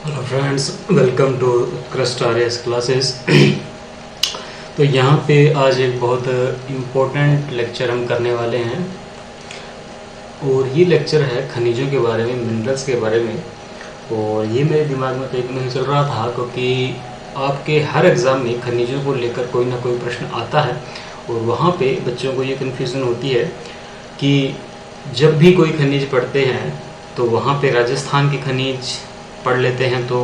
Hello friends, welcome to क्रस्ट आर्यस classes. तो यहाँ पे आज एक बहुत इम्पोर्टेंट लेक्चर हम करने वाले हैं और ये लेक्चर है खनिजों के बारे में, मिनरल्स के बारे में। और ये मेरे दिमाग में तो एक नहीं चल रहा था क्योंकि आपके हर एग्ज़ाम में खनिजों को लेकर कोई ना कोई प्रश्न आता है और वहाँ पे बच्चों को ये कन्फ्यूज़न होती है कि जब भी कोई खनिज पढ़ते हैं तो वहाँ पे राजस्थान के खनिज पढ़ लेते हैं तो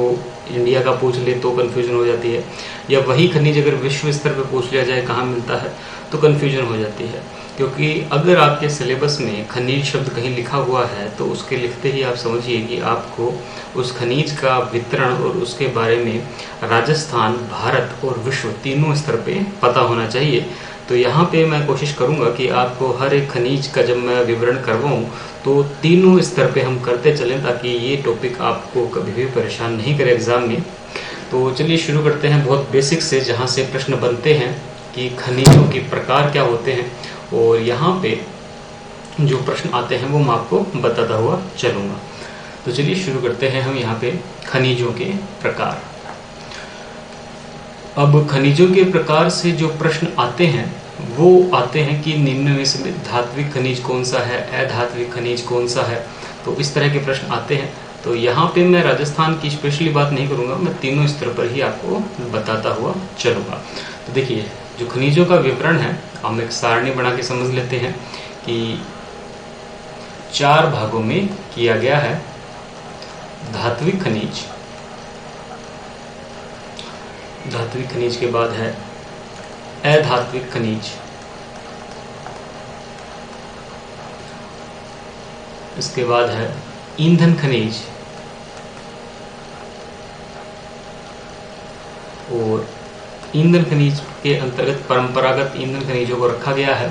इंडिया का पूछ ले तो कन्फ्यूजन हो जाती है, या वही खनिज अगर विश्व स्तर पे पूछ लिया जाए कहाँ मिलता है तो कन्फ्यूजन हो जाती है। क्योंकि अगर आपके सिलेबस में खनिज शब्द कहीं लिखा हुआ है तो उसके लिखते ही आप समझिए कि आपको उस खनिज का वितरण और उसके बारे में राजस्थान, भारत और विश्व तीनों स्तर पे पता होना चाहिए। तो यहाँ पे मैं कोशिश करूँगा कि आपको हर एक खनिज का जब मैं विवरण करवाऊँ तो तीनों स्तर पे हम करते चलें ताकि ये टॉपिक आपको कभी भी परेशान नहीं करे एग्ज़ाम में। तो चलिए शुरू करते हैं बहुत बेसिक से, जहाँ से प्रश्न बनते हैं कि खनिजों के प्रकार क्या होते हैं, और यहाँ पे जो प्रश्न आते हैं वो मैं आपको बताता हुआ चलूँगा। तो चलिए शुरू करते हैं हम यहाँ पे खनिजों के प्रकार। अब खनिजों के प्रकार से जो प्रश्न आते हैं वो आते हैं कि निम्न में से धात्विक खनिज कौन सा है, अधात्विक खनिज कौन सा है। तो इस तरह के प्रश्न आते हैं। तो यहाँ पे मैं राजस्थान की स्पेशली बात नहीं करूँगा, मैं तीनों स्तर पर ही आपको बताता हुआ चलूँगा। तो देखिए, जो खनिजों का विवरण है हम एक सारणी बना के समझ लेते हैं कि 4 भागों में किया गया है। धात्विक खनिज, धात्विक खनिज के बाद है अधात्विक खनिज, इसके बाद है ईंधन खनिज, और ईंधन खनिज के अंतर्गत परंपरागत ईंधन खनिजों को रखा गया है।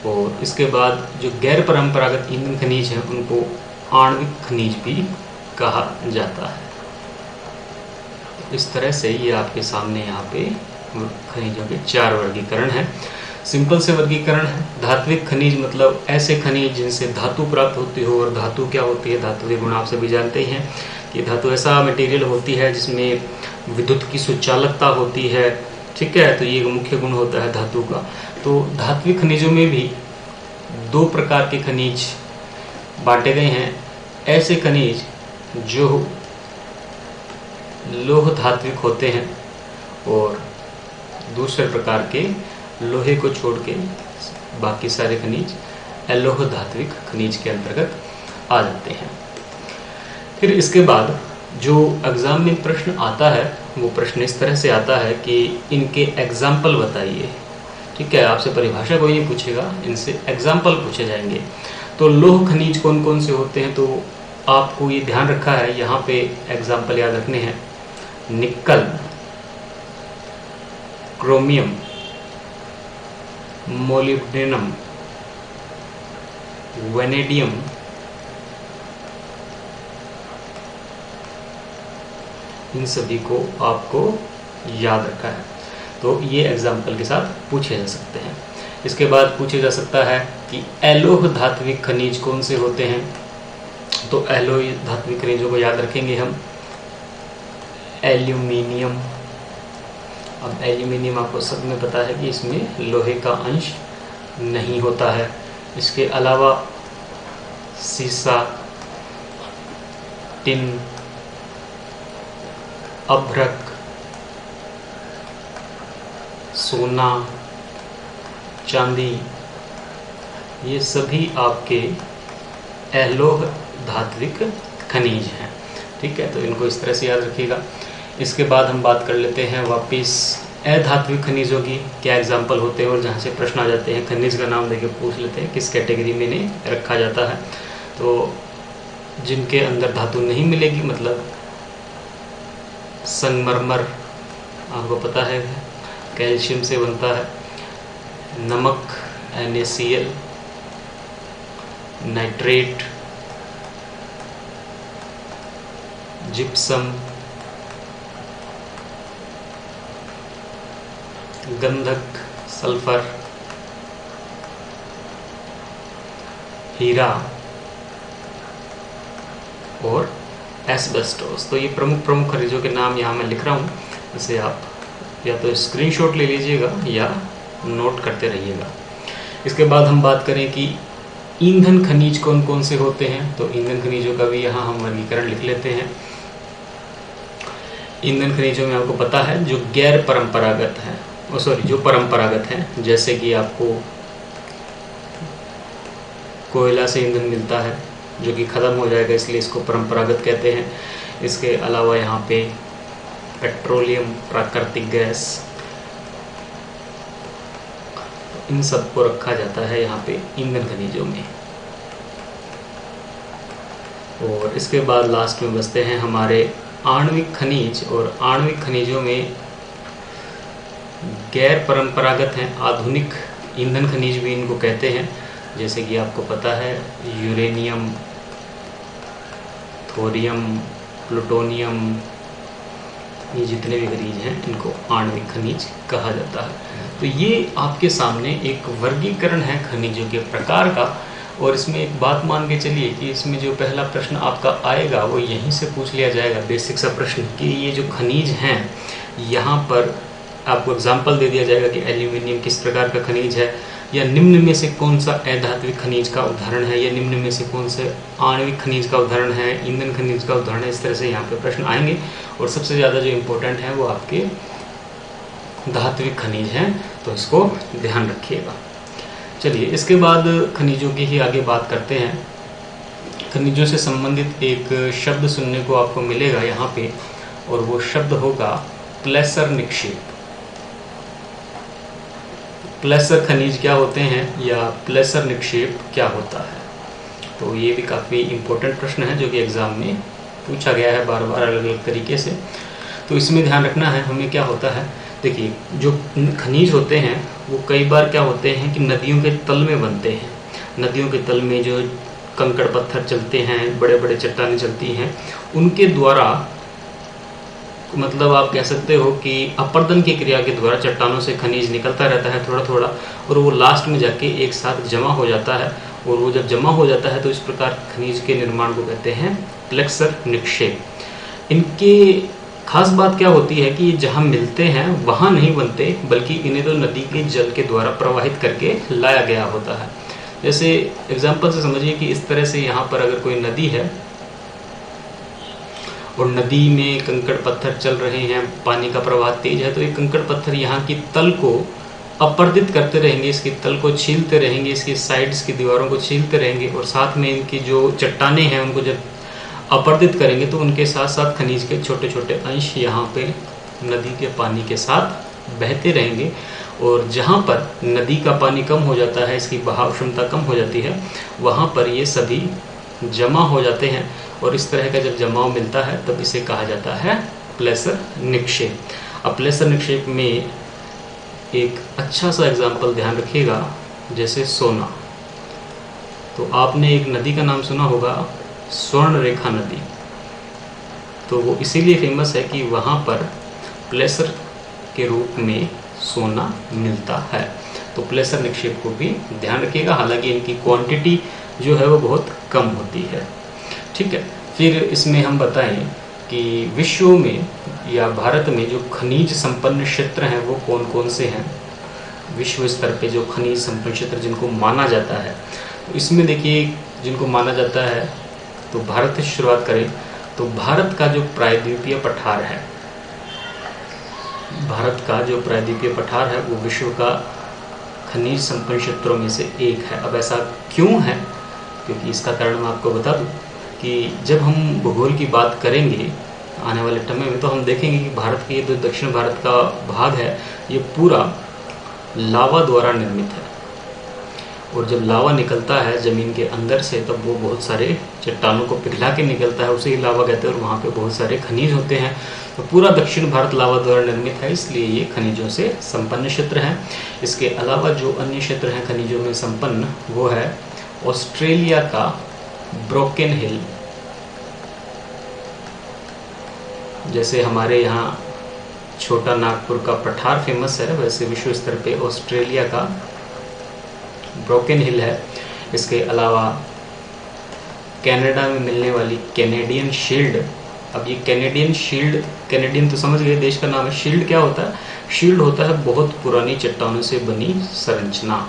और इसके बाद जो गैर परंपरागत ईंधन खनिज हैं उनको आणविक खनिज भी कहा जाता है। इस तरह से ये आपके सामने यहाँ पे खनिजों के 4 वर्गीकरण हैं। सिंपल से वर्गीकरण है। धात्विक खनिज मतलब ऐसे खनिज जिनसे धातु प्राप्त होती हो, और धातु क्या होती है, धातु के गुण आप सभी जानते ही हैं कि धातु ऐसा मटेरियल होती है जिसमें विद्युत की सुचालकता होती है। ठीक है, तो ये मुख्य गुण होता है धातु का। तो धात्विक खनिजों में भी 2 प्रकार के खनिज बांटे गए हैं। ऐसे खनिज जो लोह धात्विक होते हैं और दूसरे प्रकार के लोहे को छोड़ के बाकी सारे खनिज अलोह धात्विक खनिज के अंतर्गत आ जाते हैं। फिर इसके बाद जो एग्ज़ाम में प्रश्न आता है वो प्रश्न इस तरह से आता है कि इनके एग्जाम्पल बताइए। ठीक है, आपसे परिभाषा कोई नहीं पूछेगा, इनसे एग्जाम्पल पूछे जाएंगे। तो लोह खनिज कौन कौन से होते हैं तो आपको ये ध्यान रखा है, यहाँ पे एग्जाम्पल याद रखने हैं। निकल, क्रोमियम, मोलिब्डेनम, वेनेडियम, इन सभी को आपको याद रखा है। तो ये एग्जाम्पल के साथ पूछे जा सकते हैं। इसके बाद पूछे जा सकता है कि अलोह धात्विक खनिज कौन से होते हैं। तो अलोह धात्विक खनिजों को याद रखेंगे हम। एल्यूमिनियम, अब एल्यूमिनियम आपको सब में पता है कि इसमें लोहे का अंश नहीं होता है। इसके अलावा सीसा, टिन, अभ्रक, सोना, चांदी, ये सभी आपके अलोह धात्विक खनिज हैं। ठीक है, तो इनको इस तरह से याद रखिएगा। इसके बाद हम बात कर लेते हैं वापिस अधात्विक खनिजों की, क्या एग्जाम्पल होते हैं और जहाँ से प्रश्न आ जाते हैं खनिज का नाम देके पूछ लेते हैं किस कैटेगरी में इन्हें रखा जाता है। तो जिनके अंदर धातु नहीं मिलेगी, मतलब संगमरमर आपको पता है कैल्शियम से बनता है, नमक NaCl, नाइट्रेट, जिप्सम, गंधक, सल्फर, हीरा और एस्बेस्टोस। तो ये प्रमुख प्रमुख खनिजों के नाम यहाँ मैं लिख रहा हूँ, इसे आप या तो स्क्रीनशॉट ले लीजिएगा या नोट करते रहिएगा। इसके बाद हम बात करें कि ईंधन खनिज कौन कौन से होते हैं, तो ईंधन खनिजों का भी यहाँ हम वर्गीकरण लिख लेते हैं। ईंधन खनिजों में आपको पता है जो गैर परंपरागत हैं, जो परंपरागत हैं, जैसे कि आपको कोयला से ईंधन मिलता है जो कि ख़त्म हो जाएगा, इसलिए इसको परंपरागत कहते हैं। इसके अलावा यहाँ पे पेट्रोलियम, प्राकृतिक गैस, इन सब को रखा जाता है यहाँ पे ईंधन खनिजों में। और इसके बाद लास्ट में बचते हैं हमारे आणविक खनिज, और आणविक खनिजों में गैर परंपरागत हैं, आधुनिक ईंधन खनिज भी इनको कहते हैं, जैसे कि आपको पता है यूरेनियम, थोरियम, प्लूटोनियम, ये जितने भी खनिज हैं इनको आणविक खनिज कहा जाता है। तो ये आपके सामने एक वर्गीकरण है खनिजों के प्रकार का। और इसमें एक बात मान के चलिए कि इसमें जो पहला प्रश्न आपका आएगा वो यहीं से पूछ लिया जाएगा, बेसिक सा प्रश्न, कि ये जो खनिज हैं यहाँ पर आपको एग्जाम्पल दे दिया जाएगा कि एल्यूमिनियम किस प्रकार का खनिज है, या निम्न में से कौन सा अधात्विक खनिज का उदाहरण है, या निम्न में से कौन से आणविक खनिज का उदाहरण है, ईंधन खनिज का उदाहरण है। इस तरह से यहाँ पे प्रश्न आएंगे। और सबसे ज़्यादा जो इम्पोर्टेंट है वो आपके धात्विक खनिज हैं, तो इसको ध्यान रखिएगा। चलिए इसके बाद खनिजों की ही आगे बात करते हैं। खनिजों से संबंधित एक शब्द सुनने को आपको मिलेगा यहाँ पे, और वो शब्द होगा प्लेसर निक्षेप। प्लेसर खनिज क्या होते हैं या प्लेसर निक्षेप क्या होता है, तो ये भी काफ़ी इम्पोर्टेंट प्रश्न है जो कि एग्ज़ाम में पूछा गया है बार बार अलग अलग तरीके से। तो इसमें ध्यान रखना है हमें क्या होता है। देखिए जो खनिज होते हैं वो कई बार क्या होते हैं कि नदियों के तल में बनते हैं। नदियों के तल में जो कंकड़ पत्थर चलते हैं, बड़े बड़े चट्टानें चलती हैं, उनके द्वारा, मतलब आप कह सकते हो कि अपरदन की क्रिया के द्वारा चट्टानों से खनिज निकलता रहता है थोड़ा थोड़ा, और वो लास्ट में जाके एक साथ जमा हो जाता है। और वो जब जमा हो जाता है तो इस प्रकार खनिज के निर्माण को कहते हैं प्लेसर निक्षेप। इनके खास बात क्या होती है कि जहाँ मिलते हैं वहाँ नहीं बनते, बल्कि इन्हें तो नदी के जल के द्वारा प्रवाहित करके लाया गया होता है। जैसे एग्जाम्पल से समझिए कि इस तरह से यहाँ पर अगर कोई नदी है और नदी में कंकड़ पत्थर चल रहे हैं, पानी का प्रवाह तेज है, तो ये कंकड़ पत्थर यहाँ की तल को अपर्दित करते रहेंगे, इसकी तल को छीलते रहेंगे, इसकी साइड्स की दीवारों को छीलते रहेंगे, और साथ में इनकी जो चट्टानें हैं उनको जब अपर्दित करेंगे तो उनके साथ साथ खनिज के छोटे छोटे अंश यहाँ पे नदी के पानी के साथ बहते रहेंगे। और जहाँ पर नदी का पानी कम हो जाता है, इसकी बहाव क्षमता कम हो जाती है, वहाँ पर ये सभी जमा हो जाते हैं, और इस तरह का जब जमाव मिलता है तब इसे कहा जाता है प्लेसर निक्षेप। अब प्लेसर निक्षेप में एक अच्छा सा एग्जाम्पल ध्यान रखिएगा, जैसे सोना। तो आपने एक नदी का नाम सुना होगा, स्वर्ण रेखा नदी। तो वो इसीलिए फेमस है कि वहाँ पर प्लेसर के रूप में सोना मिलता है। तो प्लेसर निक्षेप को भी ध्यान रखिएगा, हालांकि इनकी क्वांटिटी जो है वो बहुत कम होती है। ठीक है, फिर इसमें हम बताएं कि विश्व में या भारत में जो खनिज संपन्न क्षेत्र हैं वो कौन कौन से हैं। विश्व स्तर पे जो खनिज संपन्न क्षेत्र जिनको माना जाता है, तो इसमें देखिए जिनको माना जाता है, तो भारत से शुरुआत करें तो भारत का जो प्रायद्वीपीय पठार है, भारत का जो प्रायद्वीपीय पठार है वो विश्व का खनिज संपन्न क्षेत्रों में से एक है। अब ऐसा क्यों है, क्योंकि इसका कारण मैं आपको बता दूं कि जब हम भूगोल की बात करेंगे आने वाले समय में, तो हम देखेंगे कि भारत के जो दक्षिण भारत का भाग है ये पूरा लावा द्वारा निर्मित है। और जब लावा निकलता है ज़मीन के अंदर से, तब वो बहुत सारे चट्टानों को पिघला के निकलता है, उसे ही लावा कहते हैं, और वहाँ पे बहुत सारे खनिज होते हैं। तो पूरा दक्षिण भारत लावा द्वारा निर्मित है, इसलिए ये खनिजों से संपन्न क्षेत्र हैं। इसके अलावा जो अन्य क्षेत्र हैं खनिजों में संपन्न, वो है ऑस्ट्रेलिया का ब्रोकन हिल। जैसे हमारे यहाँ छोटा नागपुर का पठार फेमस है, वैसे विश्व स्तर पे ऑस्ट्रेलिया का ब्रोकन हिल है। इसके अलावा कनाडा में मिलने वाली कैनेडियन शील्ड अब ये कैनेडियन शील्ड, कैनेडियन तो समझ गए देश का नाम है। शील्ड क्या होता है? शील्ड होता है बहुत पुरानी चट्टानों से बनी संरचना,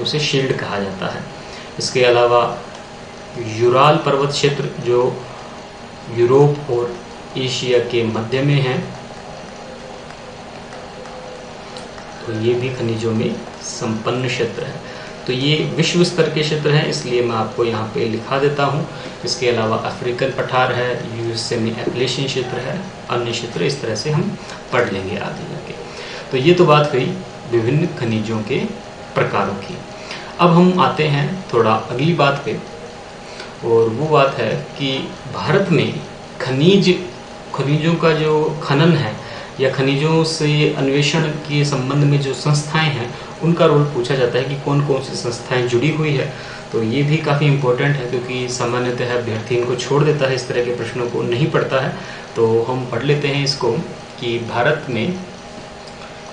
उसे शील्ड कहा जाता है। इसके अलावा यूराल पर्वत क्षेत्र जो यूरोप और एशिया के मध्य में है, तो ये भी खनिजों में संपन्न क्षेत्र है। तो ये विश्व स्तर के क्षेत्र हैं, इसलिए मैं आपको यहाँ पे लिखा देता हूँ। इसके अलावा अफ्रीकन पठार है, यूएसए में एप्लेशियन क्षेत्र है, अन्य क्षेत्र इस तरह से हम पढ़ लेंगे आगे जाके। तो ये तो बात हुई विभिन्न खनिजों के प्रकारों की। अब हम आते हैं थोड़ा अगली बात पे, और वो बात है कि भारत में खनिजों का जो खनन है या खनिजों से अन्वेषण के संबंध में जो संस्थाएं हैं उनका रोल पूछा जाता है कि कौन कौन सी संस्थाएं जुड़ी हुई है। तो ये भी काफ़ी इम्पोर्टेंट है, क्योंकि सामान्यतः अभ्यर्थी इनको छोड़ देता है, इस तरह के प्रश्नों को नहीं पढ़ता है। तो हम पढ़ लेते हैं इसको कि भारत में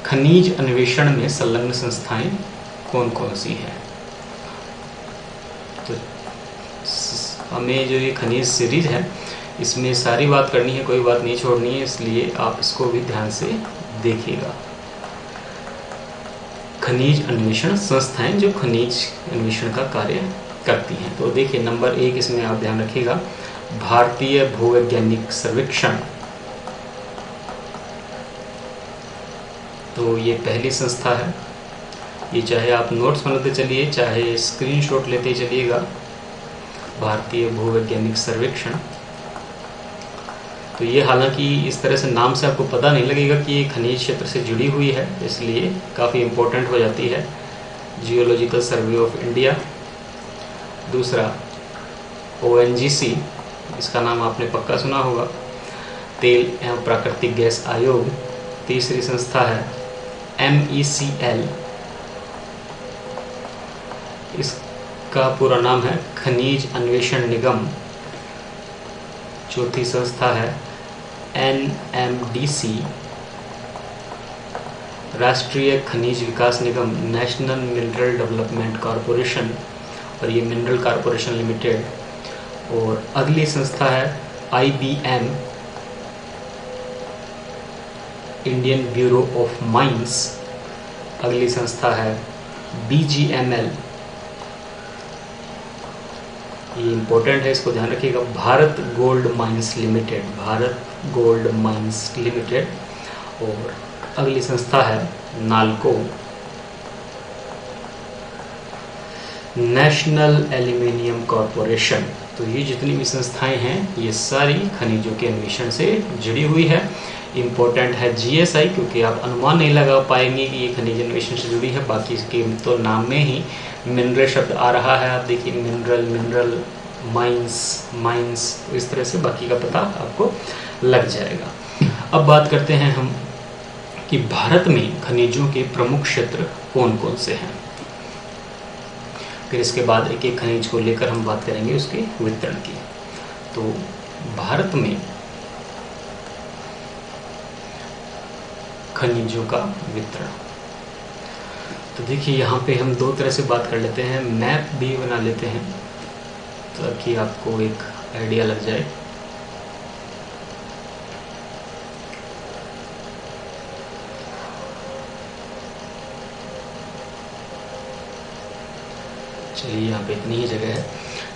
खनिज अन्वेषण में संलग्न संस्थाएं कौन कौन सी हैं। तो हमें जो ये खनिज सीरीज है इसमें सारी बात करनी है, कोई बात नहीं छोड़नी है, इसलिए आप इसको भी ध्यान से देखिएगा। खनिज अन्वेषण संस्थाएं जो खनिज अन्वेषण का कार्य करती हैं। तो देखिए नंबर 1 इसमें आप ध्यान रखिएगा, भारतीय भूवैज्ञानिक सर्वेक्षण। तो ये पहली संस्था है, ये चाहे आप नोट्स बनाते चलिए चाहे स्क्रीनशॉट लेते चलिएगा, भारतीय भूवैज्ञानिक सर्वेक्षण। तो ये हालांकि इस तरह से नाम से आपको पता नहीं लगेगा कि ये खनिज क्षेत्र से जुड़ी हुई है, इसलिए काफ़ी इम्पोर्टेंट हो जाती है। Geological survey of India. दूसरा ONGC, इसका नाम आपने पक्का सुना होगा, तेल एवं प्राकृतिक गैस आयोग। तीसरी संस्था है MECL, इसका पूरा नाम है खनिज अन्वेषण निगम। चौथी संस्था है NMDC, राष्ट्रीय खनिज विकास निगम, नेशनल मिनरल डेवलपमेंट कॉरपोरेशन, और ये मिनरल कॉरपोरेशन लिमिटेड। और अगली संस्था है IBM, Indian bureau of mines. अगली संस्था है BGML, ये इम्पोर्टेंट है, इसको ध्यान रखिएगा, Bharat gold mines limited, Bharat gold mines limited. और अगली संस्था है नालको, नेशनल एल्यूमिनियम कॉरपोरेशन। तो ये जितनी भी संस्थाएं हैं ये सारी खनिजों के अन्वेषण से जुड़ी हुई है। इम्पोर्टेंट है GSI, क्योंकि आप अनुमान नहीं लगा पाएंगे कि ये खनिज अन्वेषण से जुड़ी है, बाकी इसके तो नाम में ही मिनरल शब्द आ रहा है। आप देखिए मिनरल, माइंस, तो इस तरह से बाकी का पता आपको लग जाएगा। अब बात करते हैं हम कि भारत में खनिजों के प्रमुख क्षेत्र कौन कौन से हैं। फिर इसके बाद एक एक खनिज को लेकर हम बात करेंगे उसके वितरण की। तो भारत में खनिजों का वितरण, तो देखिए यहाँ पे हम दो तरह से बात कर लेते हैं, मैप भी बना लेते हैं ताकि आपको एक आइडिया लग जाए। चलिए यहाँ पे इतनी ही जगह है,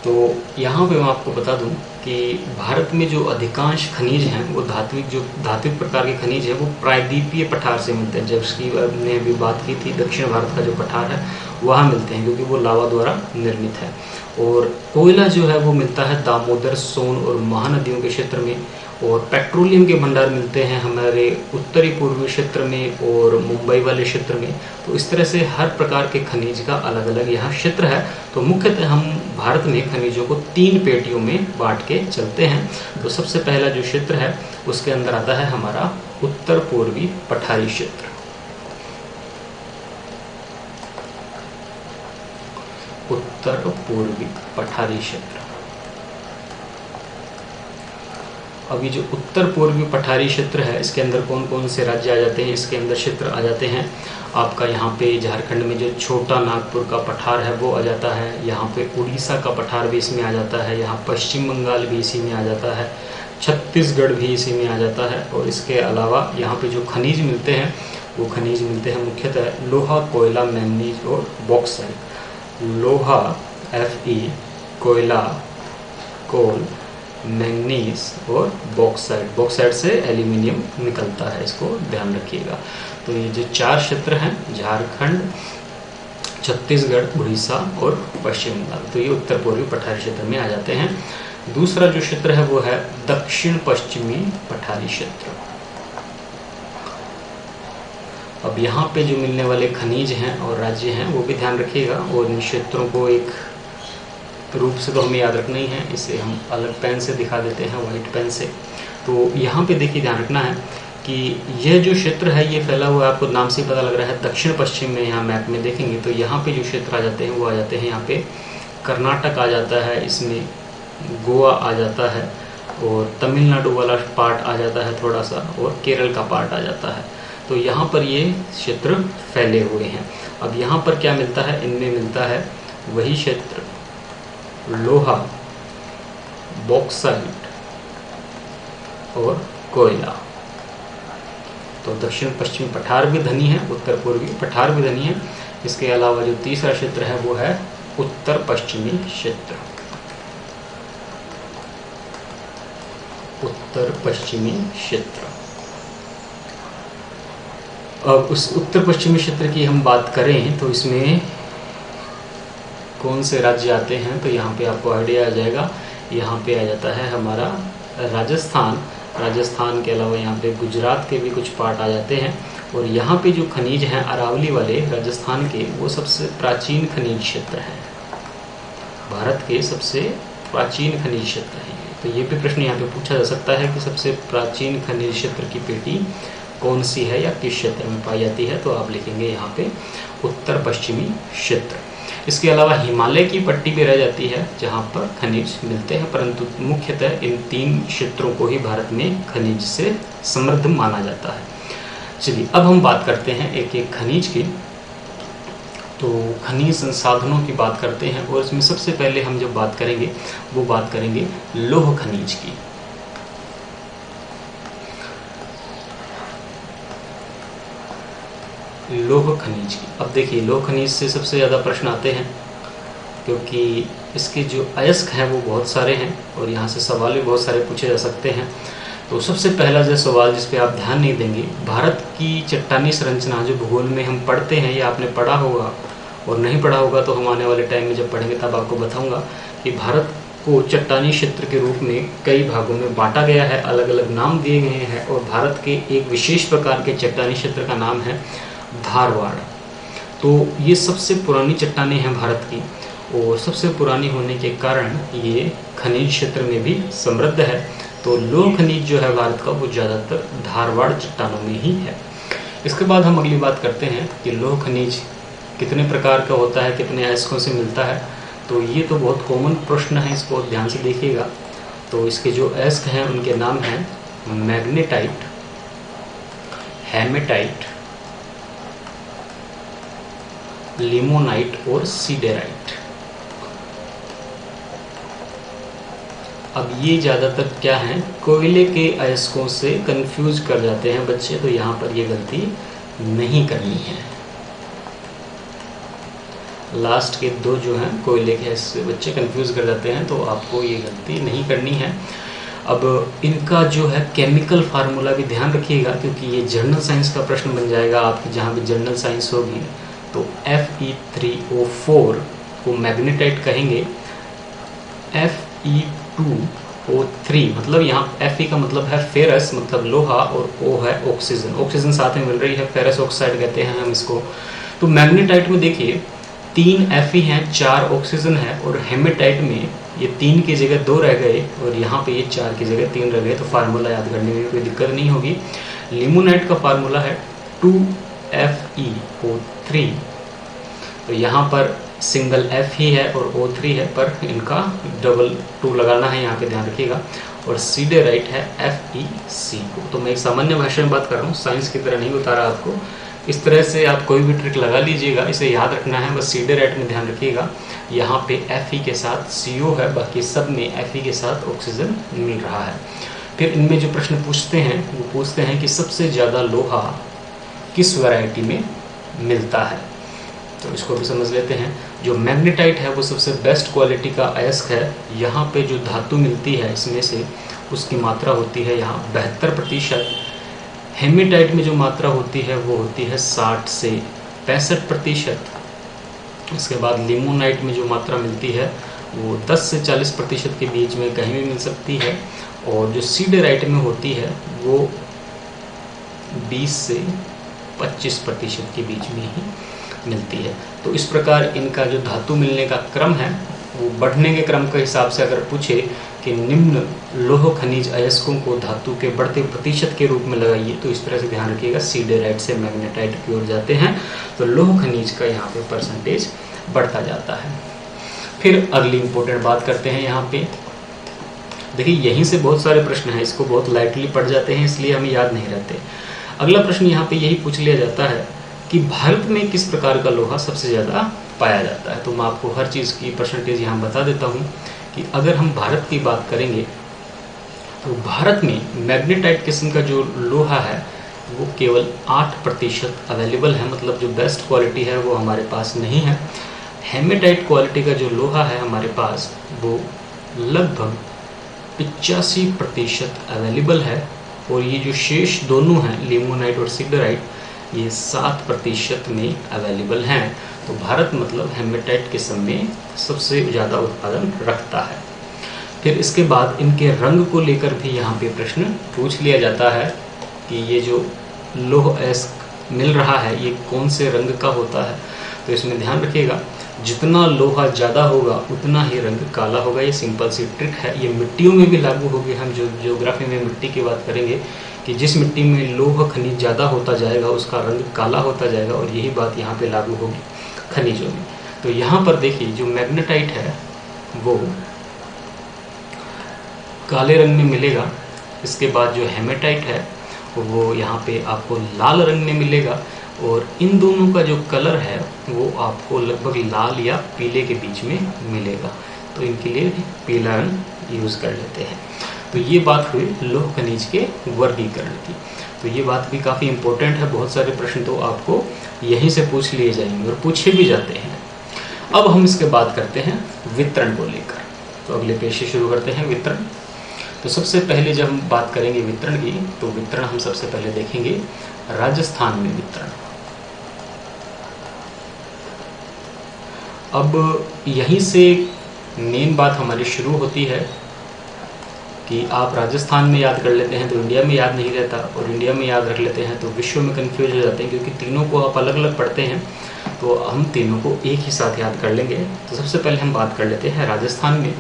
तो यहाँ पे मैं आपको बता दूं कि भारत में जो अधिकांश खनिज हैं वो धात्विक प्रकार के खनिज हैं वो प्रायद्वीपीय पठार से मिलते हैं। जबकि हमने अभी बात की थी दक्षिण भारत का जो पठार है वहाँ मिलते हैं, क्योंकि वो लावा द्वारा निर्मित है। और कोयला जो है वो मिलता है दामोदर, सोन और महानदियों के क्षेत्र में। और पेट्रोलियम के भंडार मिलते हैं हमारे उत्तरी पूर्वी क्षेत्र में और मुंबई वाले क्षेत्र में। तो इस तरह से हर प्रकार के खनिज का अलग अलग यहाँ क्षेत्र है। तो मुख्यतः हम भारत में खनिजों को 3 पेटियों में बांट के चलते हैं। तो सबसे पहला जो क्षेत्र है उसके अंदर आता है हमारा उत्तर पूर्वी पठारी क्षेत्र। उत्तर पूर्वी पठारी क्षेत्र। अभी जो उत्तर पूर्वी पठारी क्षेत्र है इसके अंदर कौन कौन से राज्य आ जाते हैं, इसके अंदर क्षेत्र आ जाते हैं आपका यहाँ पे झारखंड में जो छोटा नागपुर का पठार है वो आ जाता है, यहाँ पे उड़ीसा का पठार भी इसमें आ जाता है, यहाँ पश्चिम बंगाल भी इसी में आ जाता है, छत्तीसगढ़ भी इसी में आ जाता है। और इसके अलावा यहाँ पे जो खनिज मिलते हैं वो खनिज मिलते हैं मुख्यतः लोहा, कोयला, मैंगनीज और बॉक्साइट। लोहा Fe, कोयला कोल, मैंगनीज और बॉक्साइट। बॉक्साइट से एल्यूमिनियम निकलता है, इसको ध्यान रखिएगा। तो ये जो 4 क्षेत्र हैं, झारखंड, छत्तीसगढ़, उड़ीसा और पश्चिम बंगाल, तो ये उत्तर पूर्वी पठारी क्षेत्र में आ जाते हैं। दूसरा जो क्षेत्र है वो है दक्षिण पश्चिमी पठारी क्षेत्र। अब यहाँ पे जो मिलने वाले खनिज हैं और राज्य हैं वो भी ध्यान रखिएगा, और इन क्षेत्रों को एक रूप से तो हमें याद रखना ही है, इसे हम अलग पेन से दिखा देते हैं, वाइट पेन से। तो यहाँ पे देखिए ध्यान रखना है कि यह जो क्षेत्र है ये फैला हुआ है, आपको नाम से ही पता लग रहा है, दक्षिण पश्चिम में। यहाँ मैप में देखेंगे तो यहाँ पे जो क्षेत्र आ जाते हैं वो आ जाते हैं, यहाँ पे कर्नाटक आ जाता है, इसमें गोवा आ जाता है, और तमिलनाडु वाला पार्ट आ जाता है थोड़ा सा, और केरल का पार्ट आ जाता है। तो यहाँ पर ये क्षेत्र फैले हुए हैं। अब यहाँ पर क्या मिलता है, इनमें मिलता है वही क्षेत्र, लोहा, बॉक्साइट और कोयला। तो दक्षिण पश्चिमी पठार भी धनी है, उत्तर पूर्वी पठार भी धनी है। इसके अलावा जो तीसरा क्षेत्र है वो है उत्तर पश्चिमी क्षेत्र। उत्तर पश्चिमी क्षेत्र। अब उस उत्तर पश्चिमी क्षेत्र की हम बात करें तो इसमें कौन से राज्य आते हैं, तो यहाँ पे आपको आइडिया आ जाएगा। यहाँ पे आ जाता है हमारा राजस्थान। राजस्थान के अलावा यहाँ पे गुजरात के भी कुछ पार्ट आ जाते हैं। और यहाँ पे जो खनिज हैं अरावली वाले राजस्थान के, वो सबसे प्राचीन खनिज क्षेत्र हैं, भारत के सबसे प्राचीन खनिज क्षेत्र हैं। तो ये भी प्रश्न यहाँ पे पूछा जा सकता है कि सबसे प्राचीन खनिज क्षेत्र की पेटी कौन सी है या किस क्षेत्र में पाई जाती है, तो आप लिखेंगे यहाँ पे उत्तर पश्चिमी क्षेत्र। इसके अलावा हिमालय की पट्टी भी रह जाती है जहाँ पर खनिज मिलते हैं, परंतु मुख्यतः इन 3 क्षेत्रों को ही भारत में खनिज से समृद्ध माना जाता है। चलिए अब हम बात करते हैं एक एक खनिज की। तो खनिज संसाधनों की बात करते हैं, और इसमें सबसे पहले हम जब बात करेंगे वो बात करेंगे लौह खनिज की। लौह खनिज की। अब देखिए लौह खनिज से सबसे ज़्यादा प्रश्न आते हैं, क्योंकि इसके जो अयस्क हैं वो बहुत सारे हैं, और यहाँ से सवाल भी बहुत सारे पूछे जा सकते हैं। तो सबसे पहला जो सवाल जिस पे आप ध्यान नहीं देंगे, भारत की चट्टानी संरचना जो भूगोल में हम पढ़ते हैं, ये आपने पढ़ा होगा, और नहीं पढ़ा होगा तो हम आने वाले टाइम में जब पढ़ेंगे तब आपको बताऊंगा कि भारत को चट्टानी क्षेत्र के रूप में कई भागों में बांटा गया है, अलग अलग नाम दिए गए हैं। और भारत के एक विशेष प्रकार के चट्टानी क्षेत्र का नाम है धारवाड़। तो ये सबसे पुरानी चट्टानें हैं भारत की, और सबसे पुरानी होने के कारण ये खनिज क्षेत्र में भी समृद्ध है। तो लौह खनिज जो है भारत का वो ज़्यादातर धारवाड़ चट्टानों में ही है। इसके बाद हम अगली बात करते हैं कि लौह खनिज कितने प्रकार का होता है, कितने अयस्कों से मिलता है। तो ये तो बहुत कॉमन प्रश्न है, इसको ध्यान से देखिएगा। तो इसके जो अयस्क हैं उनके नाम हैं मैग्नेटाइट, हेमेटाइट, लिमोनाइट और सीडेराइट। अब ये ज़्यादातर क्या हैं, कोयले के अयस्कों से कंफ्यूज कर जाते हैं बच्चे, तो यहाँ पर ये गलती नहीं करनी है। लास्ट के 2 जो हैं कोयले के अयस्क बच्चे कंफ्यूज कर जाते हैं, तो आपको ये गलती नहीं करनी है। अब इनका जो है केमिकल फार्मूला भी ध्यान रखिएगा, क्योंकि ये जर्नल साइंस का प्रश्न बन जाएगा आपकी, जहाँ भी जर्नल साइंस होगी। तो Fe3O4 को मैग्नेटाइट कहेंगे, Fe2O3 मतलब यहाँ Fe का मतलब है फेरस, मतलब लोहा, और O है ऑक्सीजन। ऑक्सीजन साथ में मिल रही है, फेरस ऑक्साइड कहते हैं हम इसको। तो मैग्नेटाइट में देखिए 3 Fe हैं, 4 ऑक्सीजन है, और हेमेटाइट में ये 3 की जगह 2 रह गए, और यहाँ पे ये 4 की जगह 3 रह गए। तो फार्मूला याद करने में कोई दिक्कत नहीं होगी। लिमोनाइट का फार्मूला है 2FeO3। तो यहाँ पर सिंगल F ही है और O3 है, पर इनका डबल 2 लगाना है, यहाँ पे ध्यान रखिएगा। और सीडेराइट है FeCO। तो मैं एक सामान्य भाषा में बात कर रहा हूँ, साइंस की तरह नहीं उतारा आपको। इस तरह से आप कोई भी ट्रिक लगा लीजिएगा, इसे याद रखना है। बस सीडेराइट में ध्यान रखिएगा, यहाँ पे Fe के साथ CO है, बाकी सब में Fe के साथ ऑक्सीजन मिल रहा है। फिर इनमें जो प्रश्न पूछते हैं वो पूछते हैं कि सबसे ज़्यादा लोहा किस वैरायटी में मिलता है। तो इसको भी समझ लेते हैं। जो मैग्नेटाइट है वो सबसे बेस्ट क्वालिटी का अयस्क है। यहाँ पे जो धातु मिलती है इसमें से उसकी मात्रा होती है यहाँ 72%। हेमेटाइट में जो मात्रा होती है वो होती है 60 से 65%। इसके बाद लिमोनाइट में जो मात्रा मिलती है वो 10 से 40% के बीच में कहीं भी मिल सकती है। और जो सीडेराइट में होती है वो 20 से 25% के बीच में ही मिलती है। तो इस प्रकार इनका जो धातु मिलने का क्रम है वो बढ़ने के क्रम के हिसाब से अगर पूछे कि निम्न लौह खनिज अयस्कों को धातु के बढ़ते प्रतिशत के रूप में लगाइए, तो इस तरह से ध्यान रखिएगा। सीडेराइट से मैग्नेटाइट की ओर जाते हैं तो लौह खनिज का यहाँ पे परसेंटेज बढ़ता जाता है। फिर अगली इंपॉर्टेंट बात करते हैं। यहाँ पे देखिए यहीं से बहुत सारे प्रश्न हैं, इसको बहुत लाइटली पढ़ जाते हैं इसलिए हमें याद नहीं रहते। अगला प्रश्न यहाँ पे यही पूछ लिया जाता है कि भारत में किस प्रकार का लोहा सबसे ज़्यादा पाया जाता है। तो मैं आपको हर चीज़ की परसेंटेज यहाँ बता देता हूँ कि अगर हम भारत की बात करेंगे तो भारत में मैग्नेटाइट किस्म का जो लोहा है वो केवल 8% अवेलेबल है, मतलब जो बेस्ट क्वालिटी है वो हमारे पास नहीं है। हेमेटाइट क्वालिटी का जो लोहा है हमारे पास वो लगभग 85% अवेलेबल है। और ये जो शेष दोनों हैं लिमोनाइट और सीडेराइट, ये 7% में अवेलेबल हैं। तो भारत मतलब हेमेटाइट किस्म में सबसे ज़्यादा उत्पादन रखता है। फिर इसके बाद इनके रंग को लेकर भी यहाँ पे प्रश्न पूछ लिया जाता है कि ये जो लौह अयस्क मिल रहा है ये कौन से रंग का होता है। तो इसमें ध्यान रखिएगा, जितना लोहा ज़्यादा होगा उतना ही रंग काला होगा। ये सिंपल सी ट्रिक है, ये मिट्टियों में भी लागू होगी। हम जो ज्योग्राफी में मिट्टी की बात करेंगे कि जिस मिट्टी में लौह खनिज ज़्यादा होता जाएगा उसका रंग काला होता जाएगा, और यही बात यहाँ पे लागू होगी खनिजों में। तो यहाँ पर देखिए जो मैग्नेटाइट है वो काले रंग में मिलेगा। इसके बाद जो हेमेटाइट है वो यहाँ पे आपको लाल रंग में मिलेगा, और इन दोनों का जो कलर है वो आपको लगभग लाल या पीले के बीच में मिलेगा। तो इनके लिए पीला रंग यूज़ कर लेते हैं। तो ये बात हुई लौह खनिज के वर्गीकरण की। तो ये बात भी काफ़ी इम्पोर्टेंट है, बहुत सारे प्रश्न तो आपको यहीं से पूछ लिए जाएंगे और पूछे भी जाते हैं। अब हम इसके बात करते हैं वितरण को लेकर। तो अगले पेज से शुरू करते हैं वितरण। तो सबसे पहले जब हम बात करेंगे वितरण की, तो वितरण हम सबसे पहले देखेंगे राजस्थान में वितरण। अब यहीं से मेन बात हमारी शुरू होती है कि आप राजस्थान में याद कर लेते हैं तो इंडिया में याद नहीं रहता, और इंडिया में याद रख लेते हैं तो विश्व में कंफ्यूज हो जाते हैं, क्योंकि तीनों को आप अलग अलग पढ़ते हैं। तो हम तीनों को एक ही साथ याद कर लेंगे। तो सबसे पहले हम बात कर लेते हैं राजस्थान में।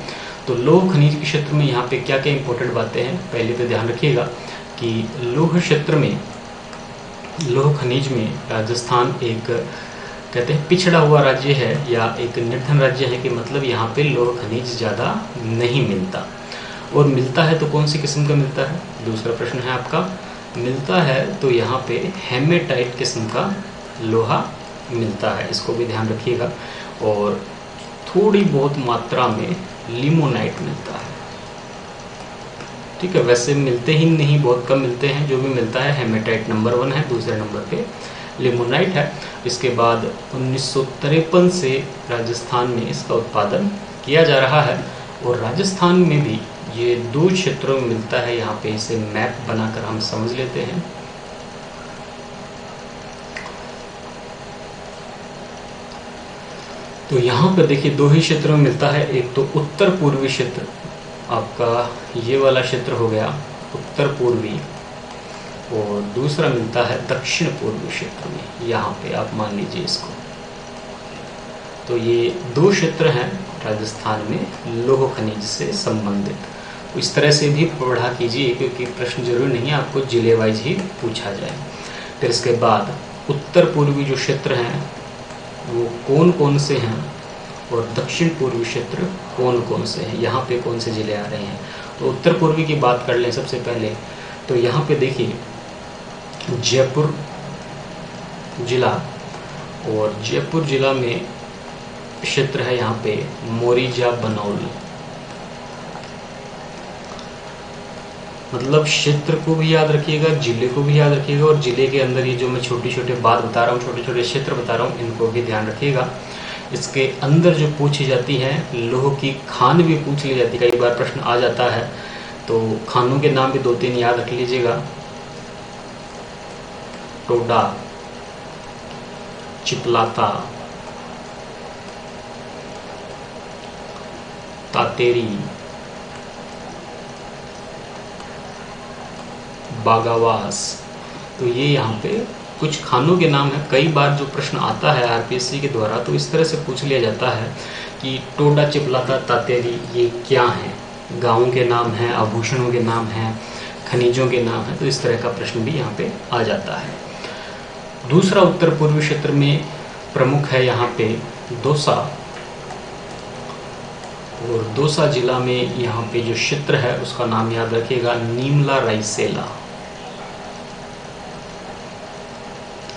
तो लौह खनिज के क्षेत्र में यहाँ पे क्या क्या इंपॉर्टेंट बातें हैं, पहले तो ध्यान रखिएगा कि लौह क्षेत्र में, लौह खनिज में राजस्थान एक कहते हैं पिछड़ा हुआ राज्य है या एक निर्धन राज्य है, कि मतलब यहाँ पे लौह खनिज ज़्यादा नहीं मिलता। और मिलता है तो कौन सी किस्म का मिलता है, दूसरा प्रश्न है आपका। मिलता है तो यहाँ पे हेमेटाइट किस्म का लोहा मिलता है, इसको भी ध्यान रखिएगा। और थोड़ी बहुत मात्रा में लिमोनाइट मिलता है, ठीक है। वैसे मिलते ही नहीं, बहुत कम मिलते हैं। जो भी मिलता है हेमेटाइट नंबर 1 है, दूसरे नंबर पे लिमोनाइट है। इसके बाद 1953 से राजस्थान में इसका उत्पादन किया जा रहा है, और राजस्थान में भी ये 2 क्षेत्रों में मिलता है। यहाँ पे इसे मैप बनाकर हम समझ लेते हैं। तो यहाँ पर देखिए 2 ही क्षेत्रों में मिलता है। एक तो उत्तर पूर्वी क्षेत्र, आपका ये वाला क्षेत्र हो गया उत्तर पूर्वी, और दूसरा मिलता है दक्षिण पूर्वी क्षेत्र में, यहाँ पे आप मान लीजिए इसको। तो ये 2 क्षेत्र हैं राजस्थान में लौह खनिज से संबंधित। इस तरह से भी पढ़ा कीजिए, क्योंकि प्रश्न जरूरी नहीं है आपको जिले वाइज ही पूछा जाए। फिर इसके बाद उत्तर पूर्वी जो क्षेत्र हैं वो कौन कौन से हैं, और दक्षिण पूर्वी क्षेत्र कौन कौन से हैं, यहाँ पे कौन से ज़िले आ रहे हैं। तो उत्तर पूर्वी की बात कर लें सबसे पहले। तो यहाँ पे देखिए जयपुर जिला, और जयपुर जिला में क्षेत्र है यहाँ पे मोरीजा बनौल। मतलब क्षेत्र को भी याद रखिएगा, जिले को भी याद रखिएगा, और जिले के अंदर ये जो मैं छोटी छोटे बात बता रहा हूँ, छोटे छोटे क्षेत्र बता रहा हूँ, इनको भी ध्यान रखिएगा। इसके अंदर जो पूछी जाती है, लोह की खान भी पूछ ली जाती है, कई बार प्रश्न आ जाता है, तो खानों के नाम भी 2-3 याद रख लीजिएगा। टोडा, चिपलाता, तातेरी, बागावास। तो ये यहाँ पे कुछ खानों के नाम है। कई बार जो प्रश्न आता है आरपीएससी के द्वारा, तो इस तरह से पूछ लिया जाता है कि टोडा, चिपलाता, तातेरी ये क्या हैं, गाँवों के नाम हैं, आभूषणों के नाम हैं, खनिजों के नाम हैं। तो इस तरह का प्रश्न भी यहाँ पे आ जाता है। दूसरा उत्तर पूर्वी क्षेत्र में प्रमुख है यहाँ पे दौसा, और दौसा जिला में यहाँ पे जो क्षेत्र है उसका नाम याद रखिएगा, नीमला रायसेला।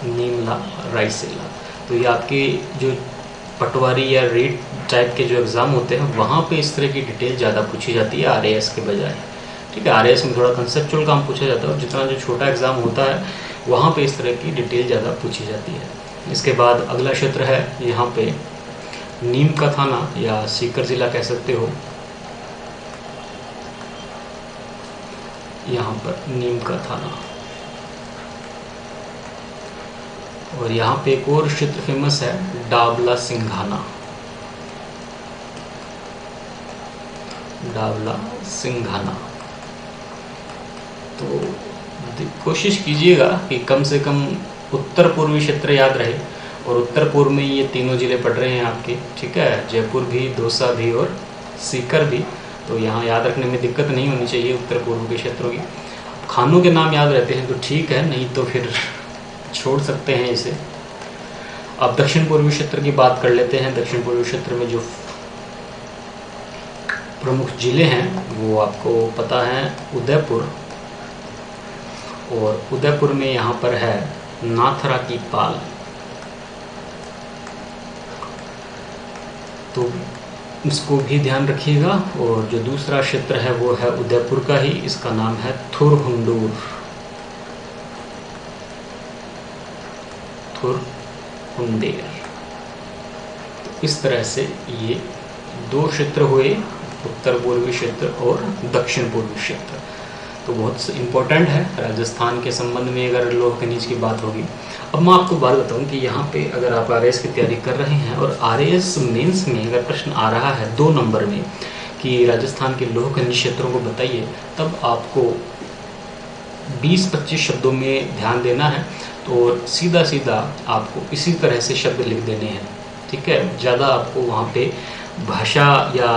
नीमला रायसेला। तो ये आपके जो पटवारी या रेट टाइप के जो एग्ज़ाम होते हैं वहाँ पे इस तरह की डिटेल ज़्यादा पूछी जाती है आरएएस के बजाय। ठीक है, आरएएस में थोड़ा कंसेप्चुअल काम पूछा जाता है, और जितना जो छोटा एग्ज़ाम होता है वहाँ पे इस तरह की डिटेल ज़्यादा पूछी जाती है। इसके बाद अगला क्षेत्र है यहाँ पे नीम का थाना या सीकर ज़िला कह सकते हो। यहाँ पर नीम का थाना, और यहाँ पे एक और क्षेत्र फेमस है, डाबला सिंघाना। डाबला सिंघाना। तो कोशिश कीजिएगा कि कम से कम उत्तर पूर्वी क्षेत्र याद रहे, और उत्तर पूर्व में ये तीनों ज़िले पड़ रहे हैं आपके। ठीक है, जयपुर भी, दौसा भी और सीकर भी। तो यहाँ याद रखने में दिक्कत नहीं होनी चाहिए उत्तर पूर्व के क्षेत्रों की। खानों के नाम याद रहते हैं तो ठीक है, नहीं तो फिर छोड़ सकते हैं इसे। अब दक्षिण पूर्वी क्षेत्र की बात कर लेते हैं। दक्षिण पूर्वी क्षेत्र में जो प्रमुख जिले हैं वो आपको पता है, उदयपुर, और उदयपुर में यहाँ पर है नाथरा की पाल। तो इसको भी ध्यान रखिएगा। और जो दूसरा क्षेत्र है वो है उदयपुर का ही, इसका नाम है थुरहुंडूर। थुरहुंडेर। तो इस तरह से ये 2 क्षेत्र हुए, उत्तर पूर्वी क्षेत्र और दक्षिण पूर्वी क्षेत्र। तो बहुत इम्पोर्टेंट है राजस्थान के संबंध में अगर लौह खनिज की बात होगी। अब मैं आपको बात बताऊं कि यहाँ पे अगर आप आरएएस की तैयारी कर रहे हैं और आरएएस मेंस में अगर प्रश्न आ रहा है 2 नंबर में कि राजस्थान के लौह खनिज क्षेत्रों को बताइए, तब आपको 20-25 शब्दों में ध्यान देना है। तो सीधा सीधा आपको इसी तरह से शब्द लिख देने हैं। ठीक है, ज़्यादा आपको वहाँ पे भाषा या